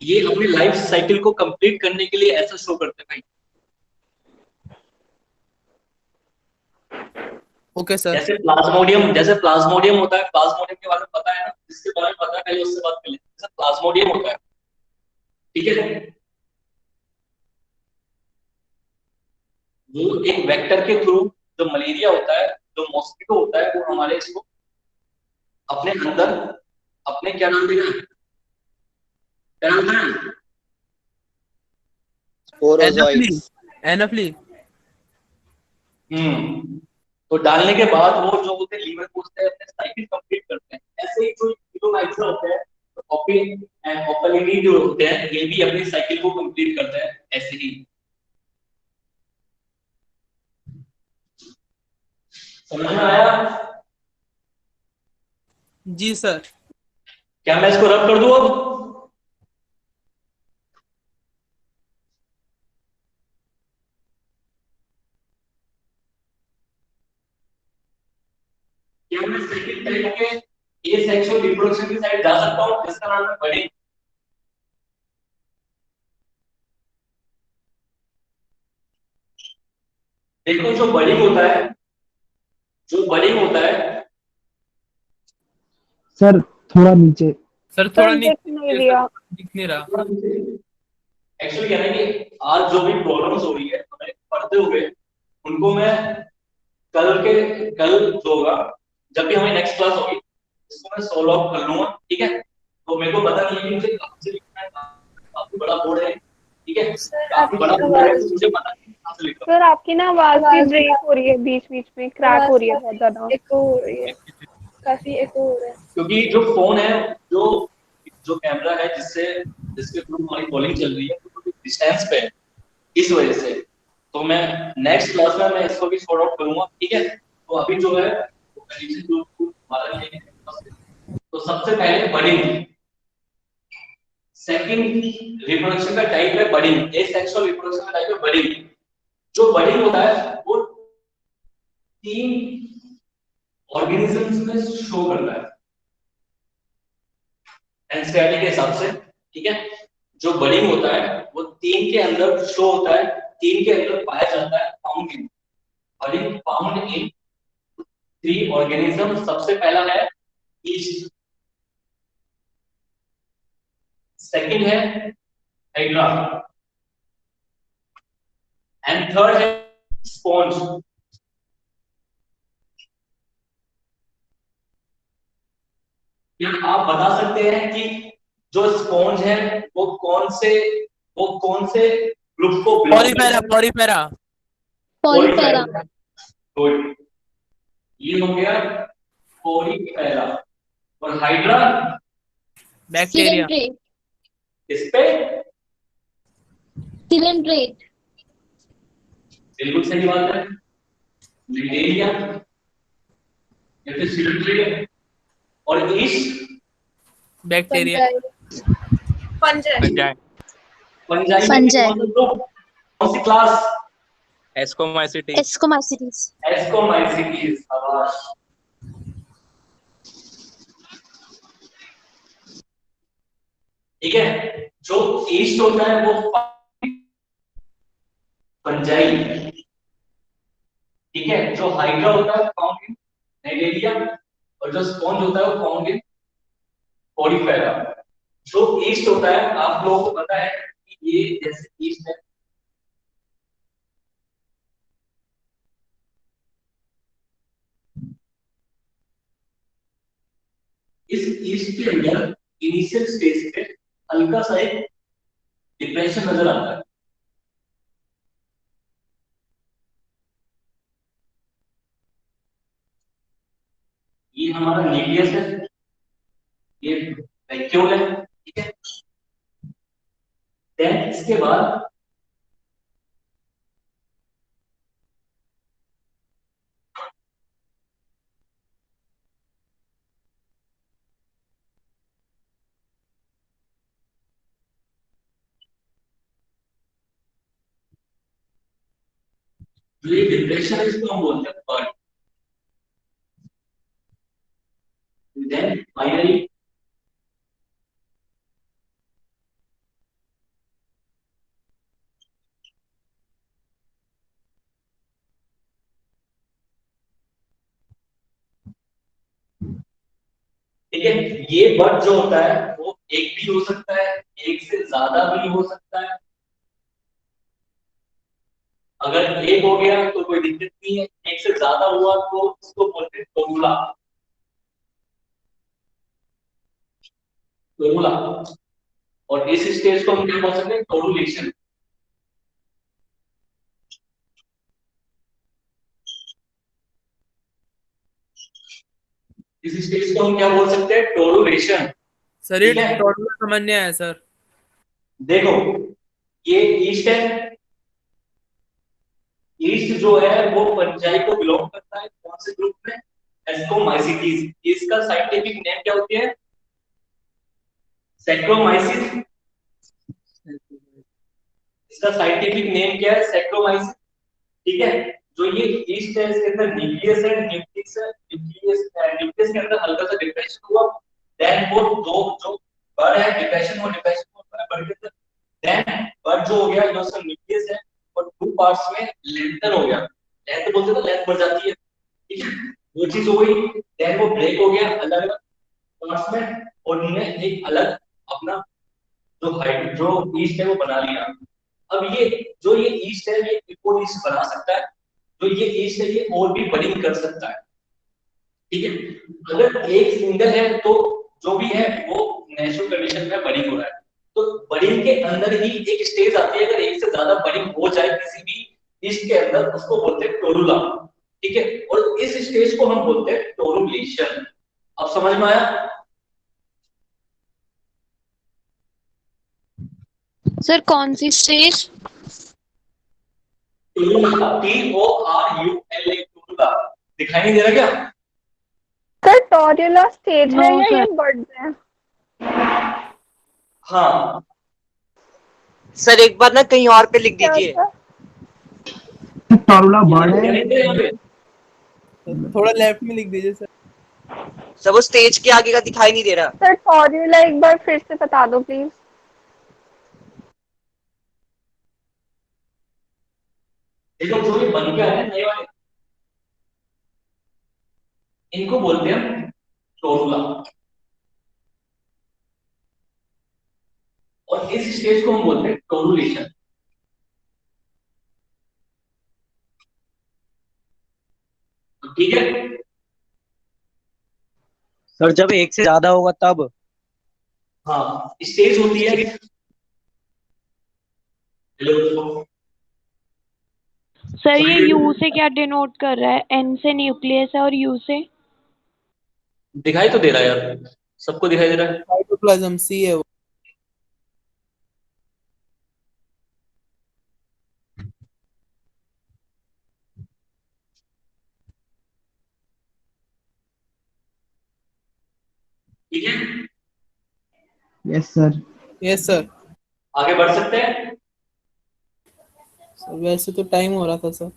A: ये अपनी लाइफ साइकिल को कंप्लीट करने के लिए ऐसा शो करते हैं भाई।
G: Okay sir.
A: जैसे प्लाज्मोडियम होता है, प्लाज्मोडियम के बारे में पता है ना? जिसके बारे में पता है पहले उससे बात कर लेते हैं। जैसे प्लाज्मोडियम होता है, ठीक है? वो एक वेक्टर के थ्रू, जो मलेरिया होता है, जो मॉस्किटो होता है, वो हमारे इसको अपने अंदर अपने क्या नाम देगा,
I: स्पोरोजोइट्स।
G: एनाफ्ली।
A: तो डालने के बाद वो जो होते हैं लीवर पहुंचते हैं, अपने साइकिल कंप्लीट करते हैं। ऐसे ही जो यूरोमाइक्सा होते हैं, ओपिन एंड ओपलिनी जो होते हैं, ये भी अपनी साइकिल को कंप्लीट करते हैं ऐसे ही। समझ में आया?
G: जी सर।
A: क्या मैं इसको रब कर दूं अब? क्या मैं सेकंड टाइप के ए सेक्सुअल रिप्रोडक्शन की साइड जा सकता हूं, जिसका नाम है बडिंग? देखो जो बडिंग होता है, जो बडिंग होता है,
J: सर थोड़ा नीचे।
G: सर थोड़ा
C: सर दिख नहीं रहा।
G: दिख नहीं रहा।
A: एक्चुअली क्या है कि आज जो भी प्रॉब्लम्स हो रही है हमें पढ़ते हुए, उनको मैं कल जो होगा, जब भी हमें नेक्स्ट क्लास होगी, इसको मैं सोल्व आउट कर लूंगा। ठीक है? तो मेरे को पता नहीं है कि मुझे कहां से लिखना है, काफी बड़ा बोर्ड है। ठीक है? काफी बड़ा बोर्ड है, मुझे पता नहीं कहां से लिखना।
C: सर आपकी ना आवाज भी ब्रेक हो रही है, बीच बीच में क्रैक हो रही है बहुत ज्यादा।
F: एको हो रही है, काफी एको हो रहा है।
A: क्योंकि जो फोन है, जो कैमरा है, जिसके थ्रू हमारी कॉलिंग चल रही है, वो डिस्टेंस पे है, इस वजह से। तो मैं नेक्स्ट क्लास में मैं इसको भी सॉर्ट आउट करूंगा। ठीक है? तो अभी जो है वो कंडीशन जो हमारा ये है, तो सबसे पहले बडिंग, सेकंड रिप्रोडक्शन का टाइप है बडिंग, एसेक्सुअल रिप्रोडक्शन का टाइप है बडिंग। जो बडिंग होता है वो 3 ऑर्गेनिजम्स में शो करता है एनसीईआरटी के हिसाब से। ठीक है? जो बडिंग होता है वो 3 के अंदर शो होता है, 3 के अंदर पाया जाता है, found in budding, found in 3 organism. सबसे पहला है ईस्ट, सेकंड है हाइड्रा, एंड थर्ड है स्पॉन्ज। क्या आप बता सकते हैं कि जो स्पॉन्ज है वो कौन से ग्रुप को बिलोंग करता है?
G: पॉलीफेरा।
B: पॉलीफेरा।
A: गुड, ये हो गया पॉलीफेरा। और हाइड्रा
G: बैक्टीरिया।
B: सिलेंड्रेट।
A: इस पे
B: सिलेंड्रेट।
A: बिल्कुल सही बात है, बैक्टीरिया या फिर सिलेंड्रेट। और ईस्ट
G: बैक्टीरिया।
H: फंजाई।
B: फंजाई।
A: कौन सी क्लास?
E: एस्कोमाइसिटी।
B: एस्कोमाइसिटीज।
A: एस्कोमाइसिटीज। शाबाश। ठीक है? जो ईस्ट होता है वो फंजाई। ठीक है? जो हाइड्रा होता है फाउंड इन नाइजेरिया, और जो स्पॉन्ज होता है वो फाउंड इन पॉलीफेरा। जो ईस्ट होता है, आप लोगों को पता है कि ये जैसे ईस्ट है, इस ईस्ट के अंदर इनिशियल स्टेज पे हल्का सा एक डिप्रेशन नजर आता है। ये हमारा न्यूक्लियस है, ये वैक्यूल है। ठीक है? देन इसके बाद जो ये डिप्रेशन है इसको हम बोलते हैं बर्ड। देन फाइनली ठीक है, ये बर्ड जो होता है वो एक भी हो सकता है, एक से ज्यादा भी हो सकता है। अगर एक हो गया तो कोई दिक्कत नहीं है, एक से ज्यादा हुआ तो इसको बोलते हैं फॉर्मूला। फॉर्मूला और इस स्टेज को हम क्या बोल सकते हैं? टोरुलेशन। इस स्टेज को हम क्या बोल सकते हैं? टोरुलेशन।
G: सर ये
A: ठीक है?
G: टोटल समझ नहीं आया सर।
A: देखो ये ईस्ट है, ईस्ट जो है वो फंजाई को बिलोंग करता है, कौन से ग्रुप में? एस्कोमाइसिटीज। इसका साइंटिफिक नेम क्या होती है? सैक्रोमाइसिस। इसका साइंटिफिक नेम क्या है? सैक्रोमाइसिस। ठीक है? जो ये ईस्ट है इसके अंदर न्यूक्लियस है, न्यूक्लियस के अंदर हल्का सा डिप्रेशन हुआ, देन वो दो जो बड़ है डिप्रेशन हो, बढ़ के देन बड़ जो हो गया जो उसका न्यूक्लियस है और टू पार्ट्स में लेंथन हो गया। लेंथ बोलते हैं ना, लेंथ बढ़ जाती है, ठीक है? वो चीज हो गई, देन वो ब्रेक हो गया अलग अलग पार्ट्स में और उन्होंने एक अलग अपना जो हाइट जो ईस्ट है वो बना लिया। अब ये जो ये ईस्ट है ये इको ईस्ट बना सकता है, जो ये ईस्ट है ये और भी बडिंग कर सकता है, ठीक है? अगर एक सिंगल है तो जो भी है वो नेचुरल कंडीशन में बडिंग हो रहा है, तो बडिंग के अंदर ही एक स्टेज आती है, अगर एक से ज्यादा बडिंग हो जाए किसी भी ईस्ट के अंदर उसको बोलते हैं टोरुला, ठीक है? और इस स्टेज को हम बोलते हैं टोरुलेशन। अब समझ में आया?
B: सर कौन सी स्टेज?
A: टोरुला, TORULA, टोरुला। दिखाई नहीं दे रहा क्या?
C: सर टोरुला स्टेज है
B: No,
C: या ये
B: sir.
C: बर्ड्स हैं?
A: हाँ
I: सर एक बार ना कहीं और पे लिख
C: क्या
I: दीजिए।
C: सर?
J: टोरुला बर्ड
A: क्या
J: है।
A: नहीं दे यहाँ पे?
G: थोड़ा लेफ्ट में लिख दीजिए सर।
I: सर वो स्टेज के आगे का दिखाई नहीं दे रहा।
C: सर टोरुला एक बार फिर से बता दो प्लीज।
A: देखो जो ये बन गया है नए वाले, इनको बोलते हैं टोरुला, और इस स्टेज को हम बोलते हैं टोरुलेशन। ठीक है?
J: सर जब एक से ज्यादा होगा तब?
A: हाँ स्टेज होती है। हेलो
B: सर ये यू से क्या डिनोट कर रहा है? एन से न्यूक्लियस है और यू से?
A: दिखाई तो दे रहा है यार, सबको दिखाई दे रहा है।
G: साइटोप्लाज्म सी है वो।
A: ठीक है?
J: Yes sir.
G: Yes sir.
A: आगे बढ़ सकते हैं?
G: सर वैसे तो टाइम हो रहा था सर।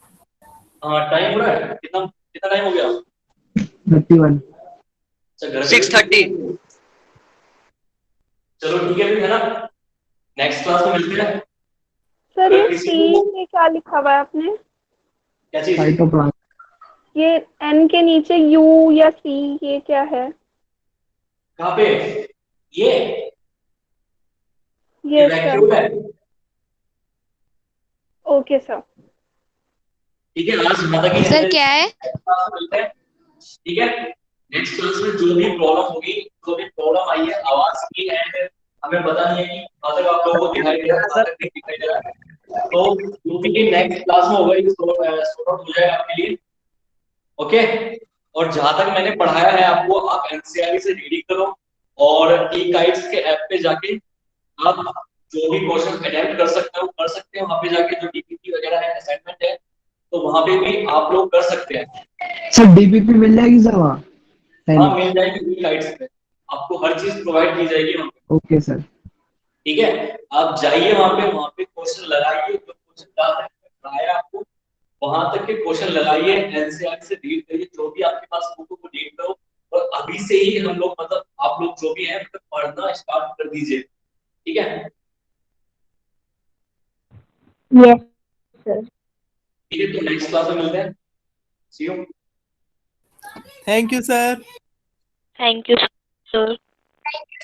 A: हाँ टाइम हो रहा है, कितना कितना टाइम हो गया?
J: 31।
I: 6:30।
A: चलो ठीक है फिर, है ना? नेक्स्ट क्लास में मिलते हैं।
C: सर
A: अगर
C: ये
A: किसी
C: सी
A: को
C: में क्या लिखा हुआ है आपने?
A: क्या चीज?
J: साइटोप्लाज्म।
C: ये एन के नीचे यू या सी ये क्या है?
A: कहाँ पे? ये
C: ये सर।
A: वैक्यूम है।
C: Okay sir.
A: ठीक है, आज माता की
B: सर क्या है?
A: मिलते हैं, ठीक है? नेक्स्ट क्लास में जो भी प्रॉब्लम होगी, जो भी प्रॉब्लम आई है आवाज की एंड हमें पता नहीं है कि कहाँ तक आप लोगों को दिखाई दे रहा है, कहाँ तक नहीं दिखाई दे रहा है, तो जो भी नेक्स्ट क्लास में होगा ये सॉर्ट आउट हो जाएगा आपके लिए। ओके? और जहां तक मैंने पढ़ाया है आपको, आप एनसीईआरटी से रीडिंग करो और ई गाइड्स के ऐप पे जाके आप जो भी क्वेश्चन अटेम्प्ट कर सकते हो कर सकते हैं, वहां पे जाके जो डीपीटी वगैरह है असाइनमेंट है तो वहां पे भी आप लोग कर सकते हैं।
J: सर डीपीपी मिल जाएगी सर वहाँ?
A: हाँ मिल जाएगी, ई गाइड्स पे आपको हर चीज प्रोवाइड की जाएगी वहाँ पे।
J: Okay sir.
A: ठीक है? आप जाइए वहां पे क्वेश्चन लगाइए, जो क्वेश्चन पढ़ाया आपको वहां तक के क्वेश्चन लगाइए, एनसीईआरटी से रीड करिए, जो भी आपके पास बुक को रीड करो, और अभी से ही हम लोग मतलब आप लोग जो भी हैं मतलब पढ़ना स्टार्ट कर दीजिए। ठीक है?
C: Yes sir.
A: ठीक है, तो नेक्स्ट क्लास में मिलते हैं। See you.
G: Thank you sir.
B: Thank you sir.